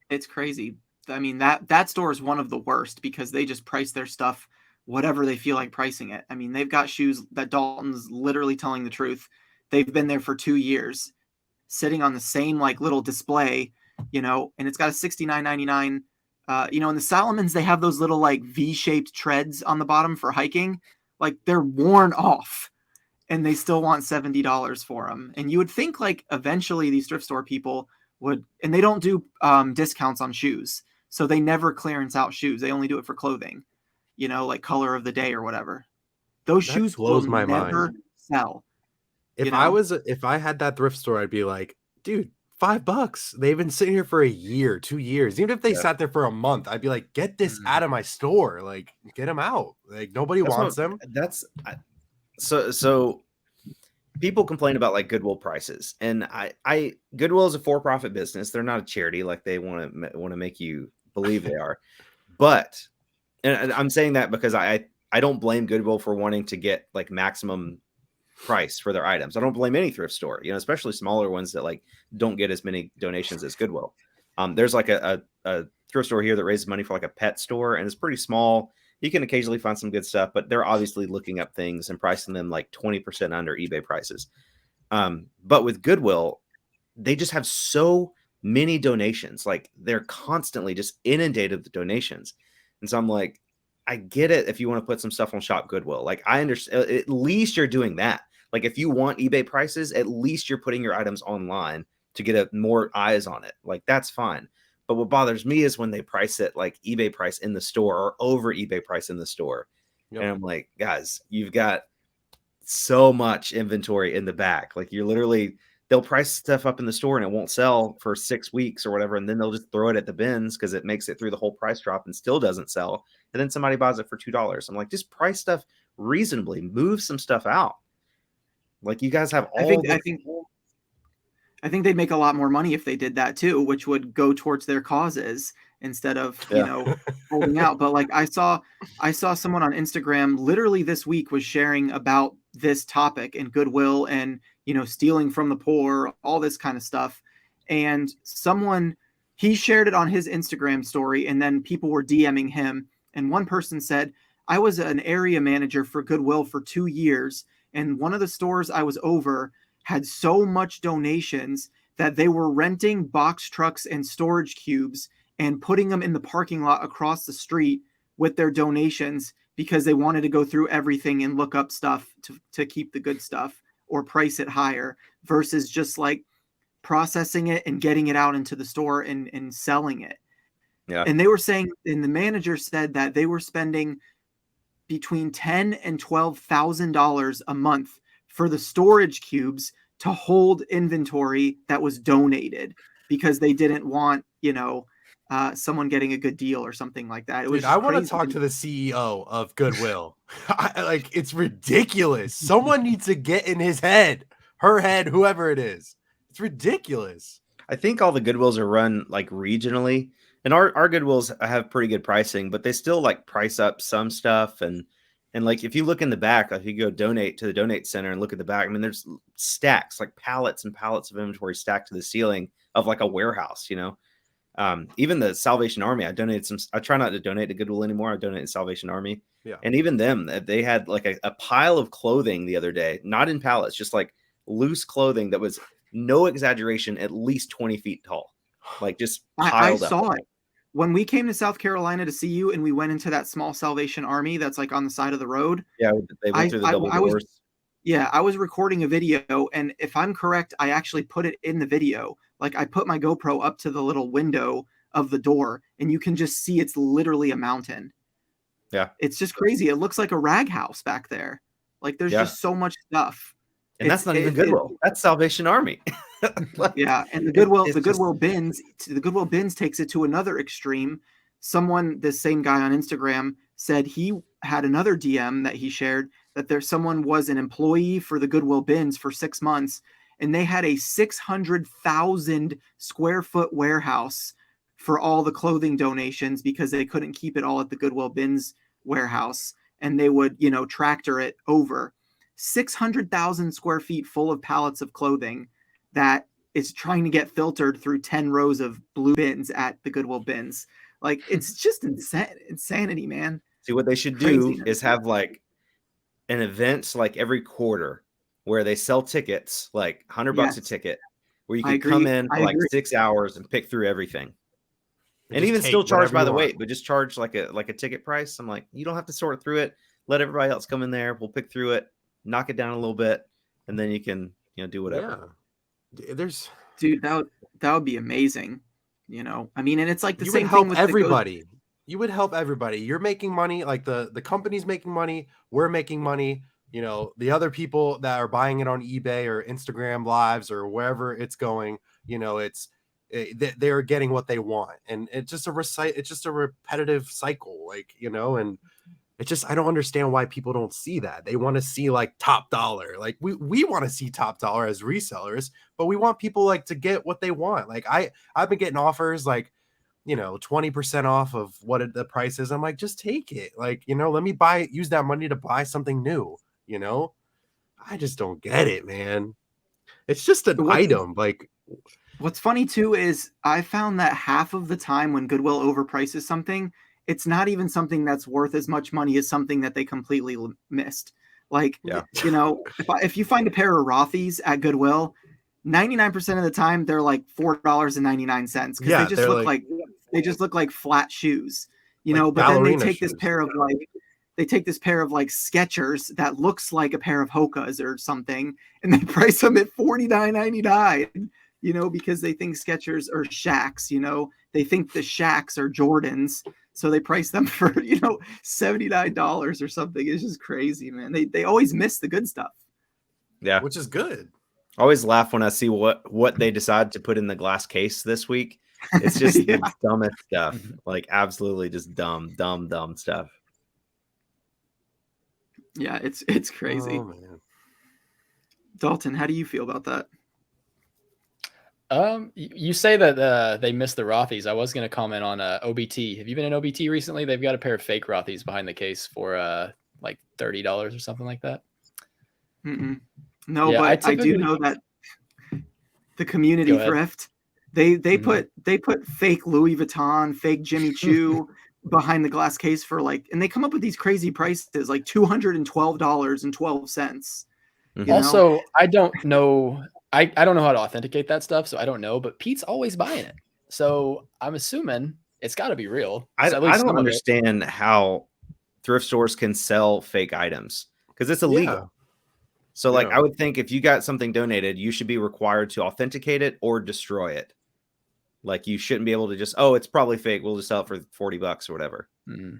It's crazy. I mean, that store is one of the worst because they just price their stuff whatever they feel like pricing it. I mean, they've got shoes that Dalton's literally telling the truth. They've been there for 2 years, sitting on the same like little display, you know, and it's got a $69.99. You know, in the Salomons, they have those little like V-shaped treads on the bottom for hiking. Like they're worn off and they still want $70 for them. And you would think like eventually these thrift store people would, and they don't do discounts on shoes. So they never clearance out shoes. They only do it for clothing, you know, like color of the day or whatever. Those That shoes blows will my never mind. sell. If you know? if I had that thrift store, I'd be like, dude, $5. They've been sitting here for a year, 2 years. Even if they sat there for a month, I'd be like, get this out of my store. Like, get them out. Like, nobody wants them. So people complain about like Goodwill prices, and I Goodwill is a for-profit business. They're not a charity like they want to make you believe they are. But and I'm saying that because I don't blame Goodwill for wanting to get like maximum price for their items. I don't blame any thrift store, you know, especially smaller ones that like don't get as many donations as Goodwill. There's like a thrift store here that raises money for like a pet store, and it's pretty small. You can occasionally find some good stuff, but they're obviously looking up things and pricing them like 20% under eBay prices. But with Goodwill, they just have so many donations. Like they're constantly just inundated with donations. And so I'm like, I get it if you want to put some stuff on Shop Goodwill. Like I understand, at least you're doing that. Like if you want eBay prices, at least you're putting your items online to get more eyes on it. Like that's fine. But what bothers me is when they price it like eBay price in the store or over eBay price in the store. Yep. And I'm like, guys, you've got so much inventory in the back. Like they'll price stuff up in the store and it won't sell for 6 weeks or whatever. And then they'll just throw it at the bins because it makes it through the whole price drop and still doesn't sell. And then somebody buys it for $2. I'm like, just price stuff reasonably, move some stuff out. Like you guys have all I think they'd make a lot more money if they did that too, which would go towards their causes instead of, you know, holding out. But like I saw someone on Instagram literally this week was sharing about this topic and Goodwill and, you know, stealing from the poor, all this kind of stuff. And he shared it on his Instagram story and then people were DMing him. And one person said, I was an area manager for Goodwill for 2 years. And one of the stores I was over had so much donations that they were renting box trucks and storage cubes and putting them in the parking lot across the street with their donations because they wanted to go through everything and look up stuff to keep the good stuff or price it higher versus just like processing it and getting it out into the store and selling it. Yeah. And they were saying, and the manager said that they were spending between $10,000 and $12,000 a month for the storage cubes to hold inventory that was donated because they didn't want, you know, someone getting a good deal or something like that. I want to talk to the CEO of Goodwill. It's ridiculous. Someone needs to get in his head, her head, whoever it is. It's ridiculous. I think all the Goodwills are run like regionally, and our Goodwills have pretty good pricing, but they still like price up some stuff. And like, if you look in the back, like if you go donate to the donate center and look at the back, I mean, there's stacks, like pallets and pallets of inventory stacked to the ceiling of like a warehouse, you know. Even the Salvation Army, I try not to donate to Goodwill anymore. I donate to Salvation Army. Yeah. And even them, they had like a pile of clothing the other day, not in pallets, just like loose clothing that was no exaggeration, at least 20 feet tall. like just I piled up. saw it when we came to South Carolina to see you, and we went into that small Salvation Army that's like on the side of the road. Yeah, they went through the double doors. I was recording a video, and if I'm correct, I actually put it in the video. Like I put my GoPro up to the little window of the door, and you can just see it's literally a mountain. Yeah. It's just crazy. It looks like a rag house back there. Like there's just so much stuff. And that's not even Goodwill. That's Salvation Army. Yeah, and the Goodwill bins takes it to another extreme. This same guy on Instagram said he had another DM that he shared that someone was an employee for the Goodwill bins for 6 months, and they had a 600,000 square foot warehouse for all the clothing donations because they couldn't keep it all at the Goodwill bins warehouse, and they would, tractor it over. 600,000 square feet full of pallets of clothing that is trying to get filtered through 10 rows of blue bins at the Goodwill bins. Like, it's just insanity, man. See, what they should do is have like an event like every quarter where they sell tickets, like $100 a ticket, where you can come in for like 6 hours and pick through everything. And even still charge by the weight, but just charge like a ticket price. I'm like, you don't have to sort through it. Let everybody else come in there. We'll pick through it, knock it down a little bit, and then you can, do whatever. Yeah. Dude, that would be amazing. I mean, and it's like the same thing with everybody. You would help everybody. You're making money, like the company's making money, we're making money. The other people that are buying it on eBay or Instagram lives or wherever it's going, they're getting what they want, and it's just a repetitive cycle, and it's just, I don't understand why people don't see that. They want to see like top dollar. Like we want to see top dollar as resellers, but we want people like to get what they want. Like I've been getting offers like, 20% off of what the price is. I'm like, just take it. Like, let me use that money to buy something new. I just don't get it, man. It's just an item. Like, what's funny too is I found that half of the time when Goodwill overprices something, it's not even something that's worth as much money as something that they completely missed. Like, if you find a pair of Rothy's at Goodwill, 99% of the time they're like $4.99 because they just look like flat shoes, but then they take this pair of like Skechers that looks like a pair of Hokas or something, and they price them at $49.99. Because they think Skechers are Shaqs, they think the Shaqs are Jordans. So they price them for, $79 or something. It's just crazy, man. They always miss the good stuff. Yeah. Which is good. I always laugh when I see what they decide to put in the glass case this week. It's just the dumbest stuff. Like absolutely just dumb stuff. Yeah, it's crazy. Oh, man. Dalton, how do you feel about that? You say that they missed the Rothy's. I was going to comment on OBT. Have you been in OBT recently? They've got a pair of fake Rothy's behind the case for like $30 or something like that. Mm-mm. No, yeah, but I do know that the community thrift, they put fake Louis Vuitton, fake Jimmy Choo behind the glass case for and they come up with these crazy prices like $212.12. Also, I don't know. I don't know how to authenticate that stuff, so I don't know. But Pete's always buying it, so I'm assuming it's got to be real. I don't understand how thrift stores can sell fake items because it's illegal. Yeah. So, I would think if you got something donated, you should be required to authenticate it or destroy it. Like, you shouldn't be able to just, it's probably fake. We'll just sell it for $40 or whatever. Mm-hmm.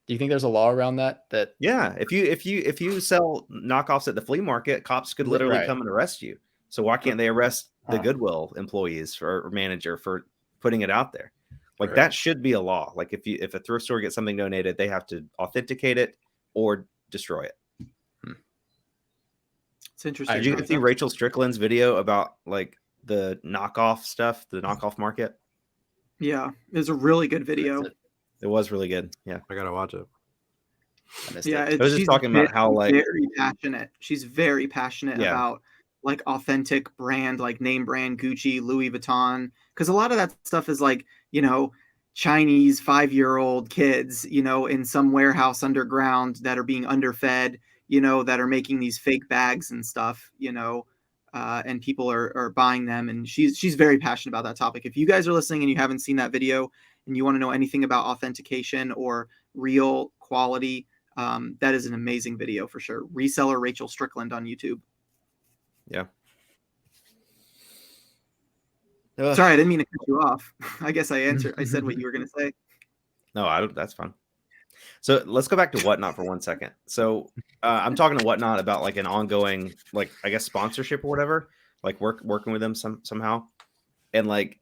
Do you think there's a law around that? Yeah, if you sell knockoffs at the flea market, cops could literally come and arrest you. So why can't they arrest the Goodwill employees or manager for putting it out there? Like that should be a law. Like if a thrift store gets something donated, they have to authenticate it or destroy it. It's interesting. Did you see Rachel Strickland's video about like the knockoff stuff, the knockoff market? Yeah, it was a really good video. It was really good. Yeah, I gotta watch it. I was just talking about how very passionate. She's very passionate about like authentic brand, like name brand Gucci, Louis Vuitton, because a lot of that stuff is like Chinese 5-year-old kids, in some warehouse underground that are being underfed, that are making these fake bags and stuff, and people are buying them. And she's very passionate about that topic. If you guys are listening and you haven't seen that video and you want to know anything about authentication or real quality, that is an amazing video for sure. Reseller Rachel Strickland on YouTube. Yeah. Sorry, I didn't mean to cut you off. I guess I said what you were going to say. No, I don't. That's fine. So let's go back to Whatnot for 1 second. So I'm talking to Whatnot about like an ongoing, like, I guess, sponsorship or whatever, like working with them somehow. And like,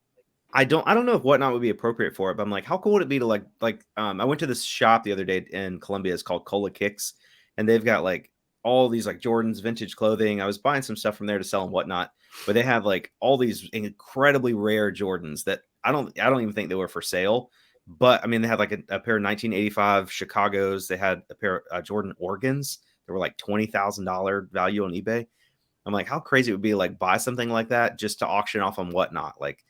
I don't know if Whatnot would be appropriate for it, but I'm like, how cool would it be to like I went to this shop the other day in Columbia. It's called Cola Kicks, and they've got like all these like Jordan's vintage clothing. I was buying some stuff from there to sell and whatnot, but they have like all these incredibly rare Jordans that I don't even think they were for sale. But I mean, they had like a pair of 1985 Chicago's. They had a pair of Jordan Oregons. They were like $20,000 value on eBay. I'm like, how crazy it would be to like buy something like that just to auction off on Whatnot. Like,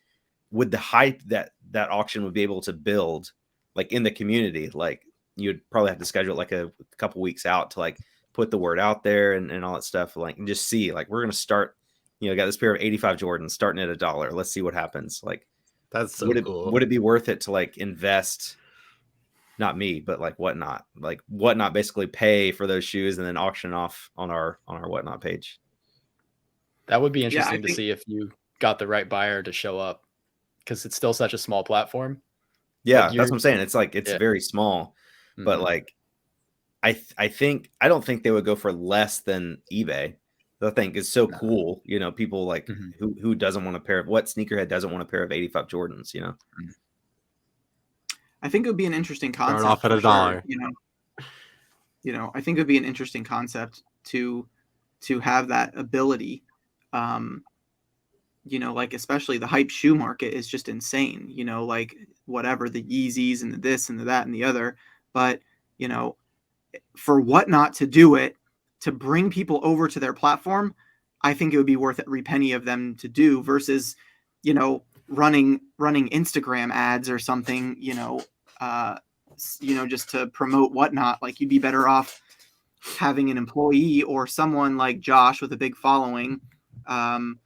with the hype that auction would be able to build, like in the community, like you'd probably have to schedule it like a couple weeks out to like put the word out there and all that stuff. Like, and just see, like, we're gonna start. Got this pair of 85 Jordans starting at $1. Let's see what happens. Like, that's so cool. Would it be worth it to like invest? Not me, but like Whatnot basically pay for those shoes and then auction off on our Whatnot page. That would be interesting to see if you got the right buyer to show up, because it's still such a small platform. Yeah, that's what I'm saying. It's like it's very small, but Mm-hmm. like I don't think they would go for less than eBay. I think it's so cool. People like who doesn't want a pair of what sneakerhead doesn't want a pair of 85 Jordans, I think it would be an interesting concept. Start off at $1. I think it would be an interesting concept to have that ability. Like especially the hype shoe market is just insane. Like whatever the Yeezys and the this and the that and the other, but for Whatnot to do it, to bring people over to their platform, I think it would be worth every penny of them to do versus, running Instagram ads or something, just to promote Whatnot. Like, you'd be better off having an employee or someone like Josh with a big following, running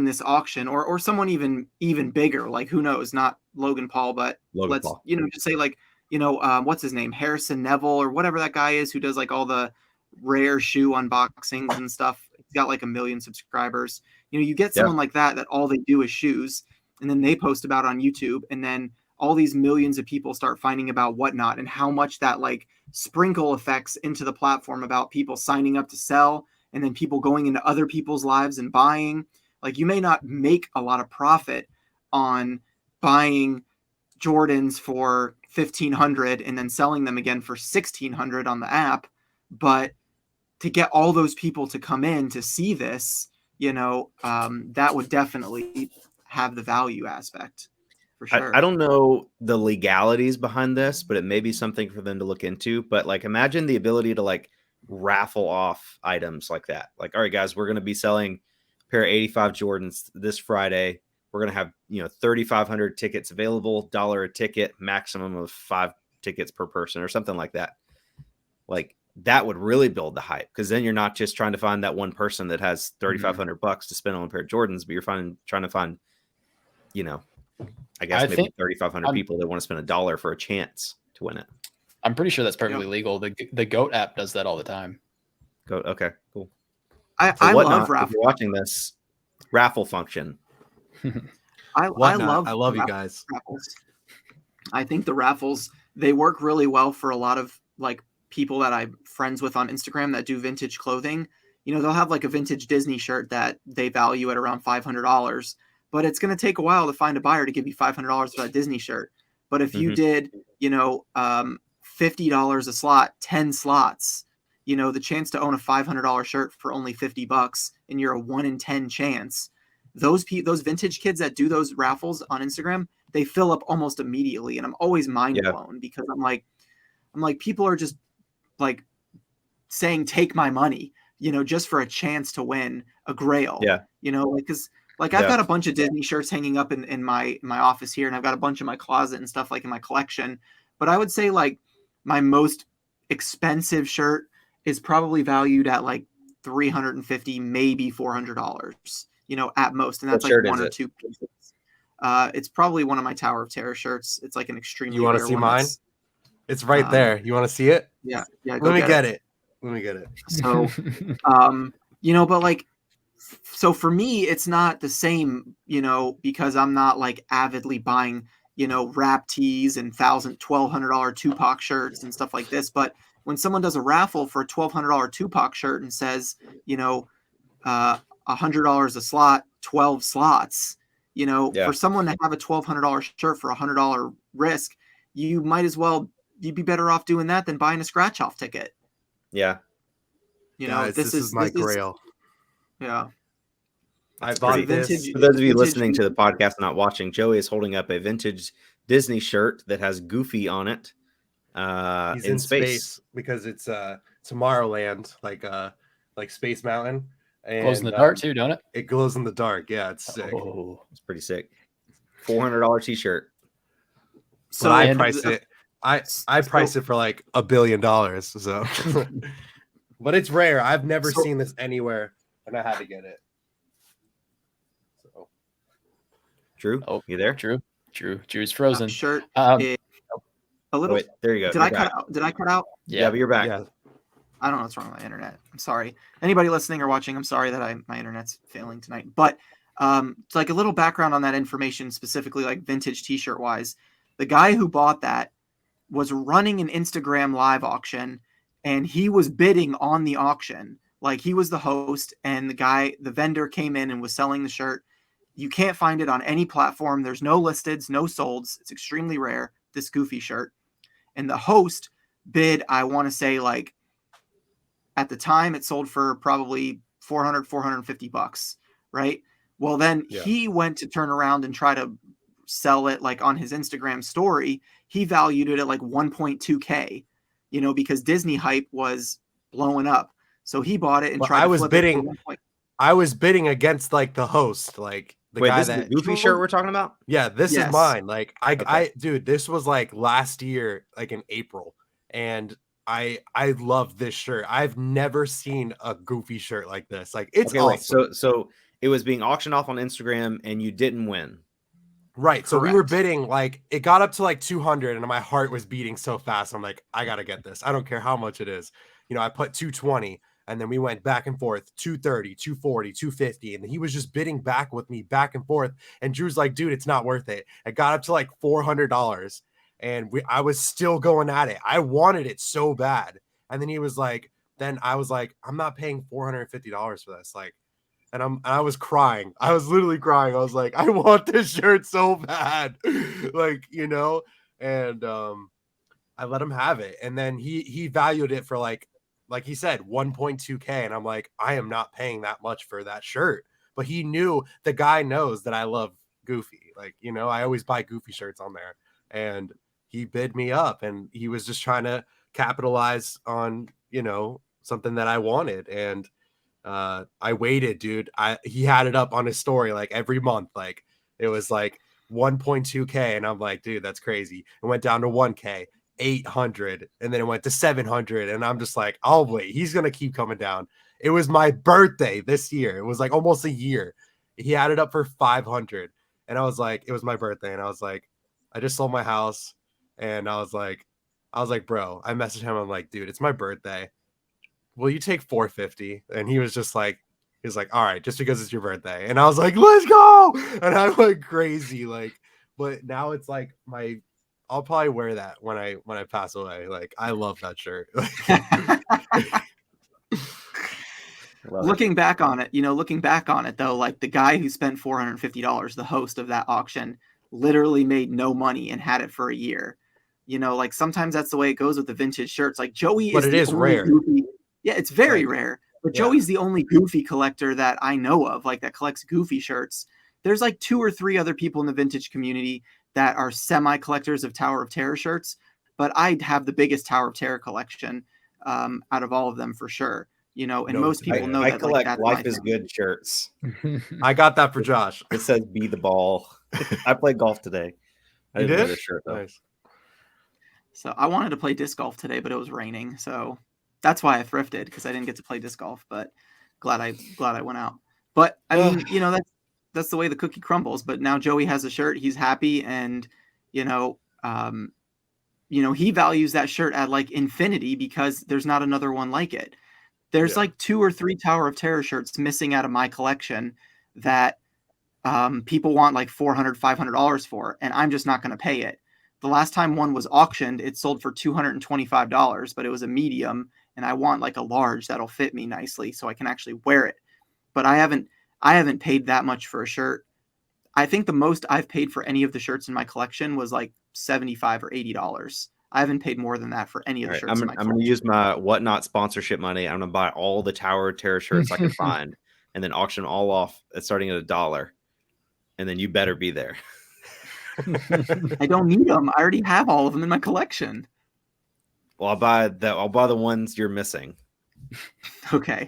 this auction, or someone even bigger, like, who knows, not Logan Paul, but Paul. Just say like, what's his name? Harrison Neville or whatever that guy is who does like all the rare shoe unboxings and stuff. He's got like 1 million subscribers. You get someone like that all they do is shoes, and then they post about it on YouTube, and then all these millions of people start finding about Whatnot and how much that like sprinkle effects into the platform about people signing up to sell and then people going into other people's lives and buying. Like, you may not make a lot of profit on buying Jordans for $1,500 and then selling them again for $1,600 on the app, but to get all those people to come in to see this, that would definitely have the value aspect for sure. I don't know the legalities behind this, but it may be something for them to look into. But like, imagine the ability to like raffle off items like that. Like, all right, guys, we're going to be selling a pair of 85 Jordans this Friday. We're going to have, 3,500 tickets available, $1 a ticket, maximum of 5 tickets per person or something like that. Like, that would really build the hype, because then you're not just trying to find that one person that has $3,500 to spend on a pair of Jordans, but you're trying to find, I guess maybe 3,500 people that want to spend $1 for a chance to win it. I'm pretty sure that's perfectly legal. The GOAT app does that all the time. GOAT. Okay, cool. I love raffle. If you're watching this raffle function. I love you guys. Raffles. I think the raffles, they work really well for a lot of like people that I'm friends with on Instagram that do vintage clothing. They'll have like a vintage Disney shirt that they value at around $500, but it's going to take a while to find a buyer to give you $500 for that Disney shirt. But if you did, $50 a slot, 10 slots, the chance to own a $500 shirt for only $50 and you're a 1 in 10 chance. Those vintage kids that do those raffles on Instagram, they fill up almost immediately. And I'm always mind blown because I'm like, people are just like saying, take my money, just for a chance to win a grail. Yeah. Because I've got a bunch of Disney shirts hanging up in my office here, and I've got a bunch in my closet and stuff like in my collection. But I would say like my most expensive shirt is probably valued at like $350, maybe $400, at most. And What that's like shirt one is or it? two pieces. It's probably one of my Tower of Terror shirts. It's like an extremely You want to rare see one mine? that's- It's right there. You want to see it? Yeah. Go Let me get get it. Let me get it. So, but like, so for me, it's not the same, because I'm not like avidly buying, rap tees and $1,200 Tupac shirts and stuff like this. But when someone does a raffle for a $1,200 Tupac shirt and says, $100 a slot, 12 slots, for someone to have a $1,200 shirt for $100 risk, you'd be better off doing that than buying a scratch off ticket. Yeah. Guys, this is my grail. Yeah. I bought this. vintage- For those of you vintage- listening to the podcast and not watching, Joey is holding up a vintage Disney shirt that has Goofy on it. He's in space because it's Tomorrowland, like Space Mountain. And, Glows in the dark too, don't it? It glows in the dark. Yeah, it's sick. Oh, It's pretty sick. $400 t-shirt. So I price it. I price it for like $1 billion. So, but it's rare. I've never seen this anywhere, and I had to get it. So, Drew, you there? Drew's frozen. Shirt. Um, A little. Wait, there you go. Did I cut out? Did I cut out? Yeah, but you're back. yeah. I don't know what's wrong with my internet. I'm sorry. Anybody listening or watching, I'm sorry that my internet's failing tonight. But it's like a little background on that information, specifically like vintage t-shirt wise. The guy who bought that was running an Instagram live auction, and he was bidding on the auction. Like, he was the host, and the vendor came in and was selling the shirt. You can't find it on any platform. There's no listeds, no solds. It's extremely rare, this Goofy shirt. And the host bid, I want to say, like, at the time it sold for probably $450, right? Well, then he went to turn around and try to sell it like on his Instagram story. He valued it at like 1.2K, because Disney hype was blowing up. So he bought it and tried to flip it. I was bidding against like the host, like the guy this is the Goofy shirt we're talking about? Yeah, this is mine. Like dude, this was like last year, like in April. And I love this shirt. I've never seen a Goofy shirt like this. Like, it's awesome. Wait, so it was being auctioned off on Instagram and you didn't win. Right. Correct. So we were bidding, like, it got up to like 200 and my heart was beating so fast. I'm like, I got to get this. I don't care how much it is. I put 220 and then we went back and forth, 230, 240, 250. And he was just bidding back with me back and forth. And Drew's like, dude, it's not worth it. It got up to like $400. And I was still going at it. I wanted it so bad. And then he was like, then I was like, I'm not paying $450 for this. Like, and I was crying. I was literally crying. I was like, I want this shirt so bad. like, and I let him have it. And then he valued it for like he said, 1.2K. And I'm like, I am not paying that much for that shirt. But he knew, the guy knows that I love Goofy. Like, I always buy Goofy shirts on there. And he bid me up, and he was just trying to capitalize on, something that I wanted. And I waited, dude. He had it up on his story like every month. Like, it was like 1.2K. And I'm like, dude, that's crazy. It went down to 1K, 800. And then it went to 700. And I'm just like, I'll wait. He's going to keep coming down. It was my birthday this year. It was like almost a year. He had it up for 500. And I was like, it was my birthday. And I was like, I just sold my house. And I was like, bro, I messaged him. I'm like, dude, it's my birthday. Will you take 450? And he was like, all right, just because it's your birthday. And I was like, let's go. And I went crazy. Like, but now it's like I'll probably wear that when I pass away. Like, I love that shirt. Looking back on it though, like the guy who spent $450, the host of that auction, literally made no money and had it for a year. Like sometimes that's the way it goes with the vintage shirts. Like Joey but it is rare. Goofy. Yeah, it's very rare. But Joey's the only Goofy collector that I know of, like that collects Goofy shirts. There's like 2 or 3 other people in the vintage community that are semi collectors of Tower of Terror shirts, but I have the biggest Tower of Terror collection out of all of them for sure. Most people know I that. collect like, Life is Good shirts. I got that for Josh. It says "Be the Ball." I played golf today. I didn't wear this shirt though. Nice. So I wanted to play disc golf today, but it was raining, so that's why I thrifted, because I didn't get to play disc golf. But glad I went out. But I mean, that's the way the cookie crumbles. But now Joey has a shirt. He's happy, and he values that shirt at like infinity because there's not another one like it. There's like 2 or 3 Tower of Terror shirts missing out of my collection that people want like $400, $500 for, and I'm just not going to pay it. The last time one was auctioned, it sold for $225, but it was a medium, and I want like a large that'll fit me nicely so I can actually wear it. But I haven't paid that much for a shirt. I think the most I've paid for any of the shirts in my collection was like $75 or $80. I haven't paid more than that for any of the shirts in my collection. I'm going to use my Whatnot sponsorship money. I'm going to buy all the Tower of Terror shirts I can find and then auction all off starting at $1. And then you better be there. I don't need them. I already have all of them in my collection. Well, I'll buy the ones you're missing. Okay.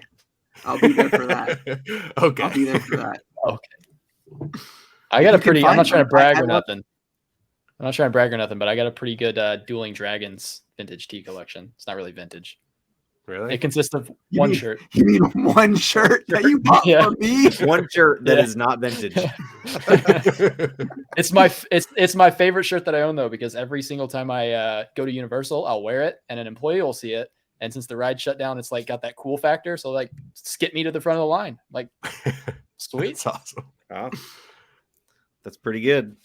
I'll be there for that. Okay. I'll be there for that. Okay. I'm not trying to brag or nothing. I'm not trying to brag or nothing, but I got a pretty good Dueling Dragons vintage tee collection. It's not really vintage. Really? It consists of one shirt. You mean one shirt that you bought for me? One shirt that is not vintage. It's my favorite shirt that I own though, because every single time I go to Universal, I'll wear it and an employee will see it. And since the ride shut down, it's like got that cool factor. So like skip me to the front of the line. Like sweet. That's awesome. Wow. That's pretty good.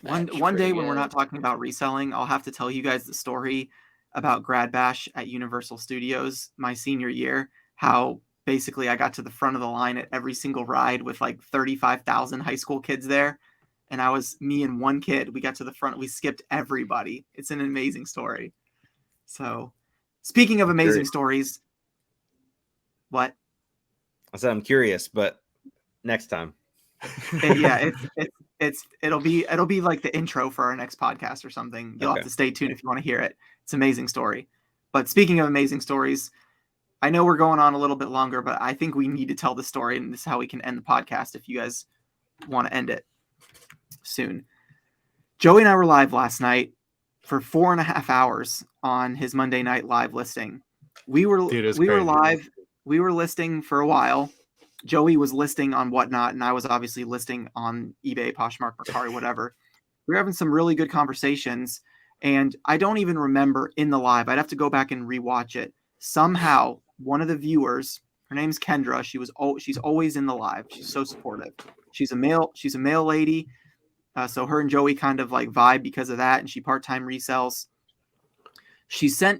One day when we're not talking about reselling, I'll have to tell you guys the story about Grad Bash at Universal Studios my senior year, how basically I got to the front of the line at every single ride with like 35,000 high school kids there. And me and one kid, we got to the front, we skipped everybody. It's an amazing story. So speaking of amazing stories, what? I said I'm curious, but next time. It'll be like the intro for our next podcast or something. You'll have to stay tuned if you want to hear it. It's an amazing story. But speaking of amazing stories, I know we're going on a little bit longer, but I think we need to tell the story, and this is how we can end the podcast if you guys want to end it soon. Joey and I were live last night for 4.5 hours on his Monday night live listing. We were live. We were listing for a while. Joey was listing on Whatnot, and I was obviously listing on eBay, Poshmark, Mercari, whatever. We were having some really good conversations, and I don't even remember in the live. I'd have to go back and rewatch it. Somehow, one of the viewers, her name's Kendra. She's always in the live. She's so supportive. She's a male lady, so her and Joey kind of like vibe because of that, and she part-time resells.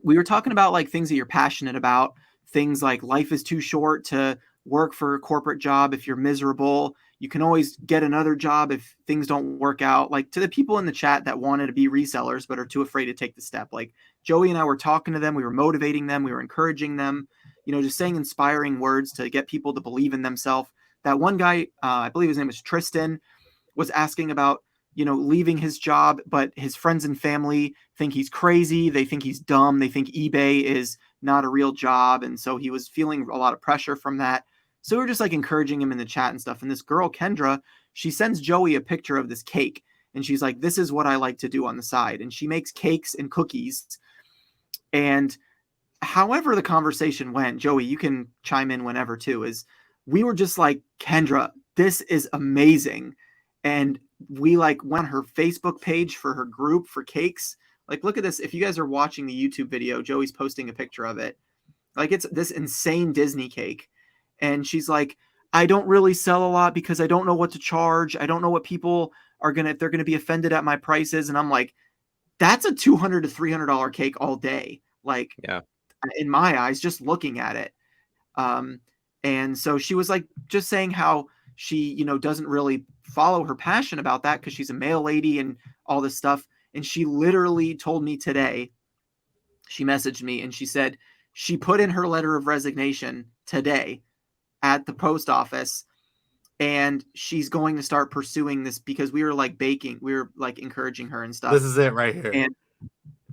We were talking about like things that you're passionate about, things like life is too short to work for a corporate job. If you're miserable, you can always get another job if things don't work out. Like to the people in the chat that wanted to be resellers but are too afraid to take the step, like Joey and I were talking to them, we were motivating them, we were encouraging them, just saying inspiring words to get people to believe in themselves. That one guy, I believe his name was Tristan, was asking about leaving his job, but his friends and family think he's crazy, they think he's dumb, they think eBay is not a real job, and so he was feeling a lot of pressure from that. So we're just like encouraging him in the chat and stuff. And this girl, Kendra, she sends Joey a picture of this cake. And she's like, this is what I like to do on the side. And she makes cakes and cookies. And however the conversation went, Joey, you can chime in whenever too, is we were just like, Kendra, this is amazing. And we like went on her Facebook page for her group for cakes. Like, look at this. If you guys are watching the YouTube video, Joey's posting a picture of it. Like it's this insane Disney cake. And she's like, I don't really sell a lot because I don't know what to charge. I don't know what people are if they're going to be offended at my prices. And I'm like, that's a $200 to $300 cake all day. Like, yeah, in my eyes, just looking at it. And so she was like, just saying how she, doesn't really follow her passion about that because she's a male lady and all this stuff. And she literally told me today, she messaged me and she said she put in her letter of resignation today at the post office, and she's going to start pursuing this because we were like encouraging her and stuff. This is it right here.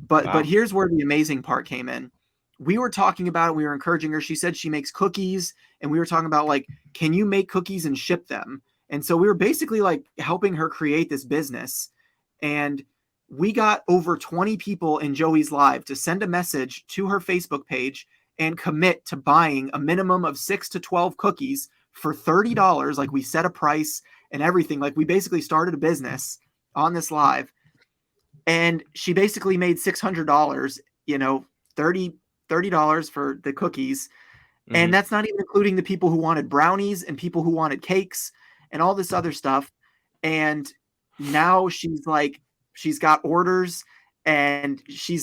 But here's where the amazing part came in. We were talking about it. We were encouraging her. She said she makes cookies, and we were talking about like, can you make cookies and ship them? And so we were basically like helping her create this business. And we got over 20 people in Joey's live to send a message to her Facebook page and commit to buying a minimum of 6 to 12 cookies for $30. Like we set a price and everything. Like we basically started a business on this live, and she basically made $600, you know, $30 for the cookies. Mhm. And that's not even including the people who wanted brownies and people who wanted cakes and all this other stuff. And now she's like, she's got orders, and she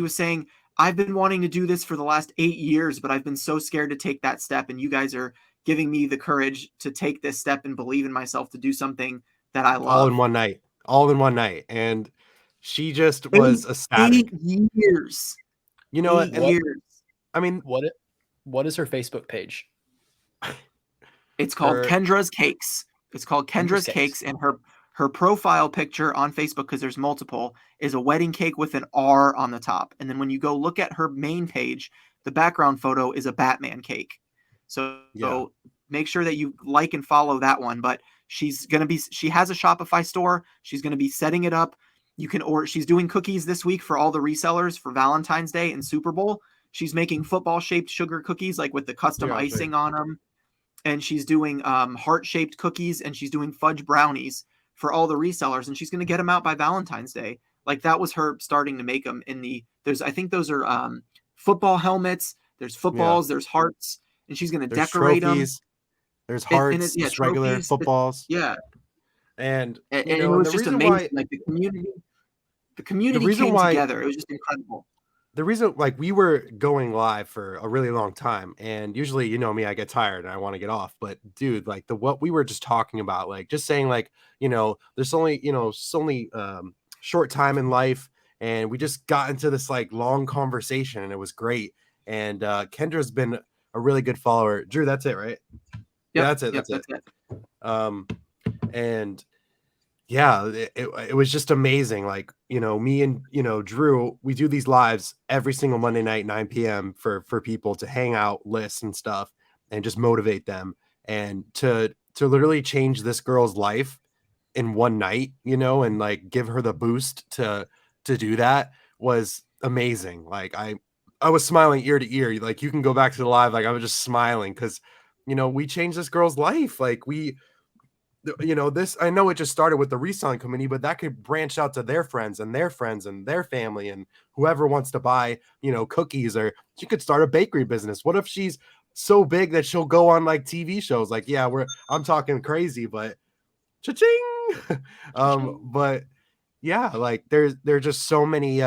was saying, I've been wanting to do this for the last 8 years, but I've been so scared to take that step. And you guys are giving me the courage to take this step and believe in myself to do something that I love. All in one night. And she just was ecstatic. 8 years. You know, 8 years. I mean, What is her Facebook page? It's called Kendra's Cakes. It's called Kendra's Cakes, and her profile picture on Facebook, because there's multiple, is a wedding cake with an R on the top. And then when you go look at her main page, the background photo is a Batman cake. So make sure that you like and follow that one. But she has a Shopify store. She's going to be setting it up. You can order. She's doing cookies this week for all the resellers for Valentine's Day and Super Bowl. She's making football-shaped sugar cookies, like with the custom icing on them. And she's doing heart-shaped cookies, and she's doing fudge brownies for all the resellers. And she's going to get them out by Valentine's Day. Like that was her starting to make them I think those are football helmets. There's footballs, there's hearts, and she's going to decorate trophies, them. There's hearts, just regular trophies, footballs. And it was just amazing. Like the community came together. It was just incredible. The reason, like, we were going live for a really long time, and usually, you know me, I get tired and I want to get off. But dude, like what we were just talking about, like just saying, like, you know, there's only short time in life, and we just got into this like long conversation, and it was great. And Kendra's been a really good follower. Drew, that's it, right? Yeah, that's it. And yeah, it was just amazing. Like, you know, me and, you know, Drew, we do these lives every single Monday night, 9 p.m. for people to hang out, list and stuff, and just motivate them. And to literally change this girl's life in one night, you know, and like give her the boost to do that was amazing. Like I was smiling ear to ear. Like you can go back to the live. Like I was just smiling because, you know, we changed this girl's life. Like you know, this, I know it just started with the reselling committee, but that could branch out to their friends and their friends and their family and whoever wants to buy, you know, cookies, or she could start a bakery business. What if she's so big that she'll go on like TV shows? Like, yeah, I'm talking crazy, but cha-ching. But yeah, like there's just so many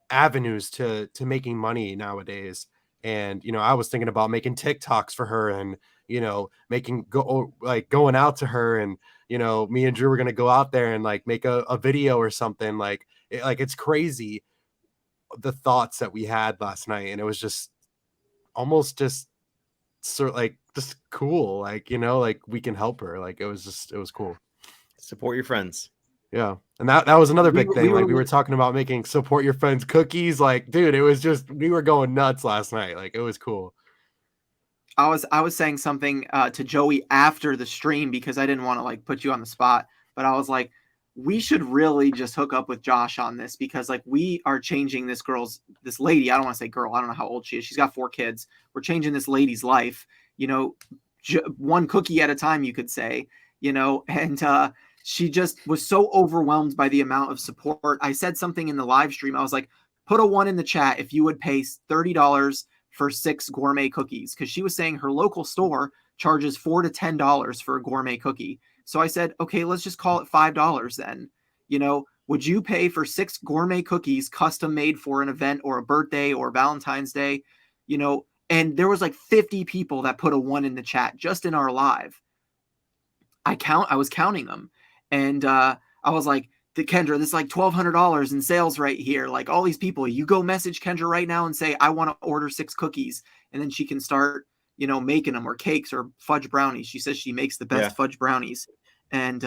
avenues to making money nowadays. And, you know, I was thinking about making TikToks for her and, you know, going out to her, and, you know, me and Drew were going to go out there and like make a video or something. Like it's crazy the thoughts that we had last night. And it was just almost just sort of like just cool. Like, you know, like we can help her. Like it was cool. Support your friends. Yeah. And that was another big thing. Like we were talking about making support your friends cookies. Like, dude, it was just, we were going nuts last night. Like it was cool. I was saying something to Joey after the stream because I didn't want to like put you on the spot, but I was like, we should really just hook up with Josh on this, because like we are changing this lady. I don't want to say girl. I don't know how old she is. She's got 4 kids. We're changing this lady's life, you know, one cookie at a time, you could say, you know, and she just was so overwhelmed by the amount of support. I said something in the live stream. I was like, put a 1 in the chat if you would pay $30 for 6 gourmet cookies, because she was saying her local store charges $4 to $10 for a gourmet cookie. So I said, okay, let's just call it $5 then. You know, would you pay for 6 gourmet cookies custom made for an event or a birthday or Valentine's Day? You know, and there was like 50 people that put a 1 in the chat just in our live. I was counting them, and I was like, Kendra, this is like $1,200 in sales right here. Like all these people, you go message Kendra right now and say, I want to order 6 cookies. And then she can start, you know, making them, or cakes or fudge brownies. She says she makes the best fudge brownies. And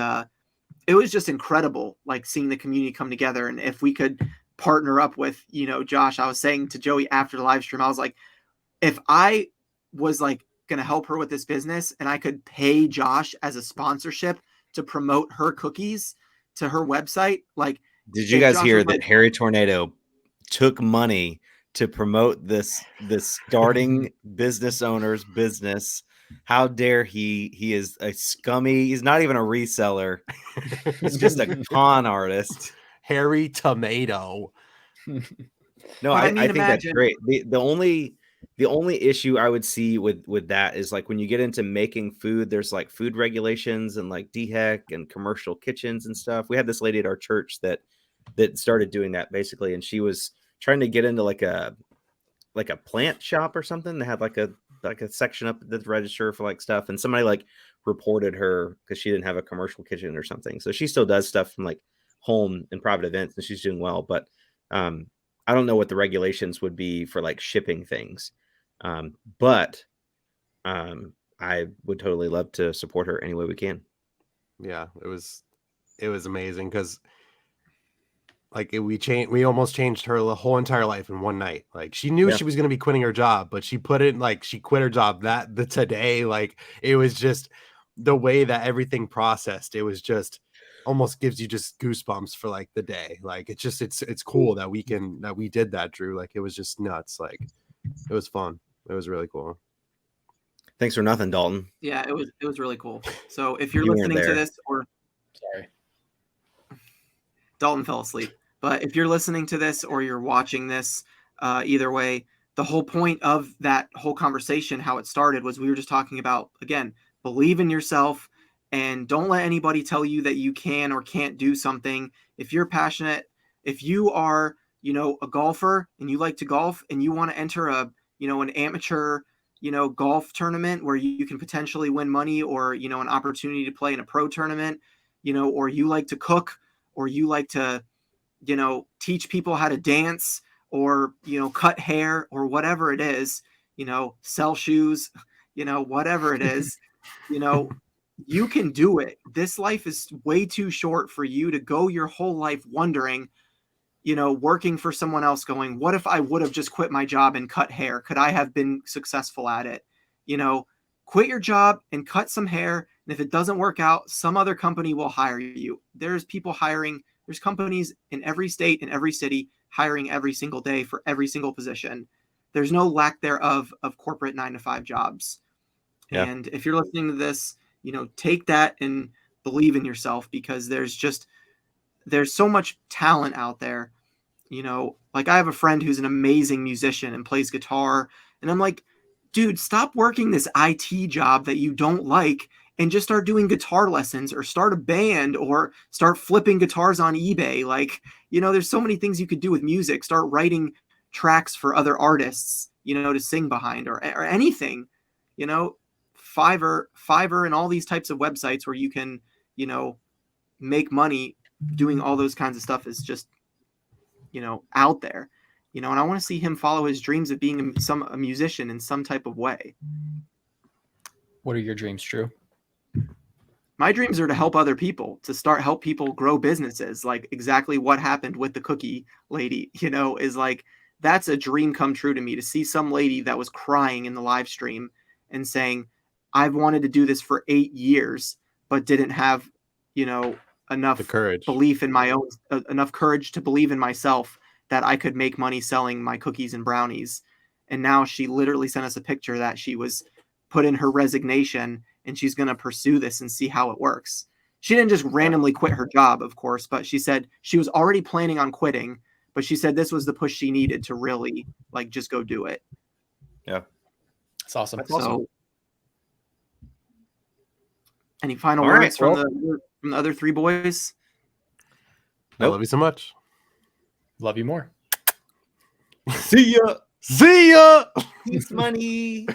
it was just incredible, like seeing the community come together. And if we could partner up with, you know, Josh, I was saying to Joey after the live stream, I was like, if I was like going to help her with this business and I could pay Josh as a sponsorship to promote her cookies to her website. Like, did you guys hear that Harry Tornado took money to promote this starting business owner's business. How dare he? He is a scummy. He's not even a reseller. He's just a con artist. Harry Tomato. No, I think that's great. The only issue I would see with that is like when you get into making food, there's like food regulations and like DHEC and commercial kitchens and stuff. We had this lady at our church that started doing that basically, and she was trying to get into like a plant shop or something. They had like a section up at the register for like stuff, and somebody like reported her because she didn't have a commercial kitchen or something. So she still does stuff from like home and private events, and she's doing well, but I don't know what the regulations would be for like shipping things. But I would totally love to support her any way we can. Yeah, it was amazing because like we almost changed her whole entire life in one night. Like she knew she was going to be quitting her job, but she quit her job today. Like it was just the way that everything processed. It was just almost gives you just goosebumps for like the day. Like it's cool that we did that, Drew. Like it was just nuts. Like it was fun. It was really cool. Thanks for nothing, Dalton. Yeah, it was really cool. So if you're listening to this, or sorry, Dalton fell asleep. But if you're listening to this or you're watching this, either way, the whole point of that whole conversation, how it started, was we were just talking about, again, believe in yourself and don't let anybody tell you that you can or can't do something. If you're passionate, if you are, a golfer and you like to golf and you want to enter an amateur, golf tournament where you can potentially win money, or, an opportunity to play in a pro tournament, or you like to cook, or you like to, teach people how to dance, or, cut hair, or whatever it is, sell shoes, whatever it is, you can do it. This life is way too short for you to go your whole life wondering, working for someone else, going, what if I would have just quit my job and cut hair? Could I have been successful at it? Quit your job and cut some hair. And if it doesn't work out, some other company will hire you. There's people hiring. There's companies in every state, in every city, hiring every single day for every single position. There's no lack thereof of corporate 9-to-5 jobs. Yeah. And if you're listening to this, take that and believe in yourself, because there's so much talent out there. Like I have a friend who's an amazing musician and plays guitar. And I'm like, dude, stop working this IT job that you don't like and just start doing guitar lessons, or start a band, or start flipping guitars on eBay. Like, there's so many things you could do with music. Start writing tracks for other artists, to sing behind, or anything, Fiverr and all these types of websites where you can, make money doing all those kinds of stuff is just, out there, and I want to see him follow his dreams of being a musician in some type of way. What are your dreams, Drew? My dreams are to help other people, to help people grow businesses. Like exactly what happened with the cookie lady, is like, that's a dream come true to me, to see some lady that was crying in the live stream and saying, I've wanted to do this for 8 years, but didn't have, enough belief in my own, enough courage to believe in myself that I could make money selling my cookies and brownies. And now she literally sent us a picture that she was put in her resignation, and she's going to pursue this and see how it works. She didn't just randomly quit her job, of course, but she said she was already planning on quitting, but she said this was the push she needed to really like just go do it. Yeah. That's awesome. So, any final words from the other three boys? Nope. I love you so much. Love you more. See ya. See ya. Peace money.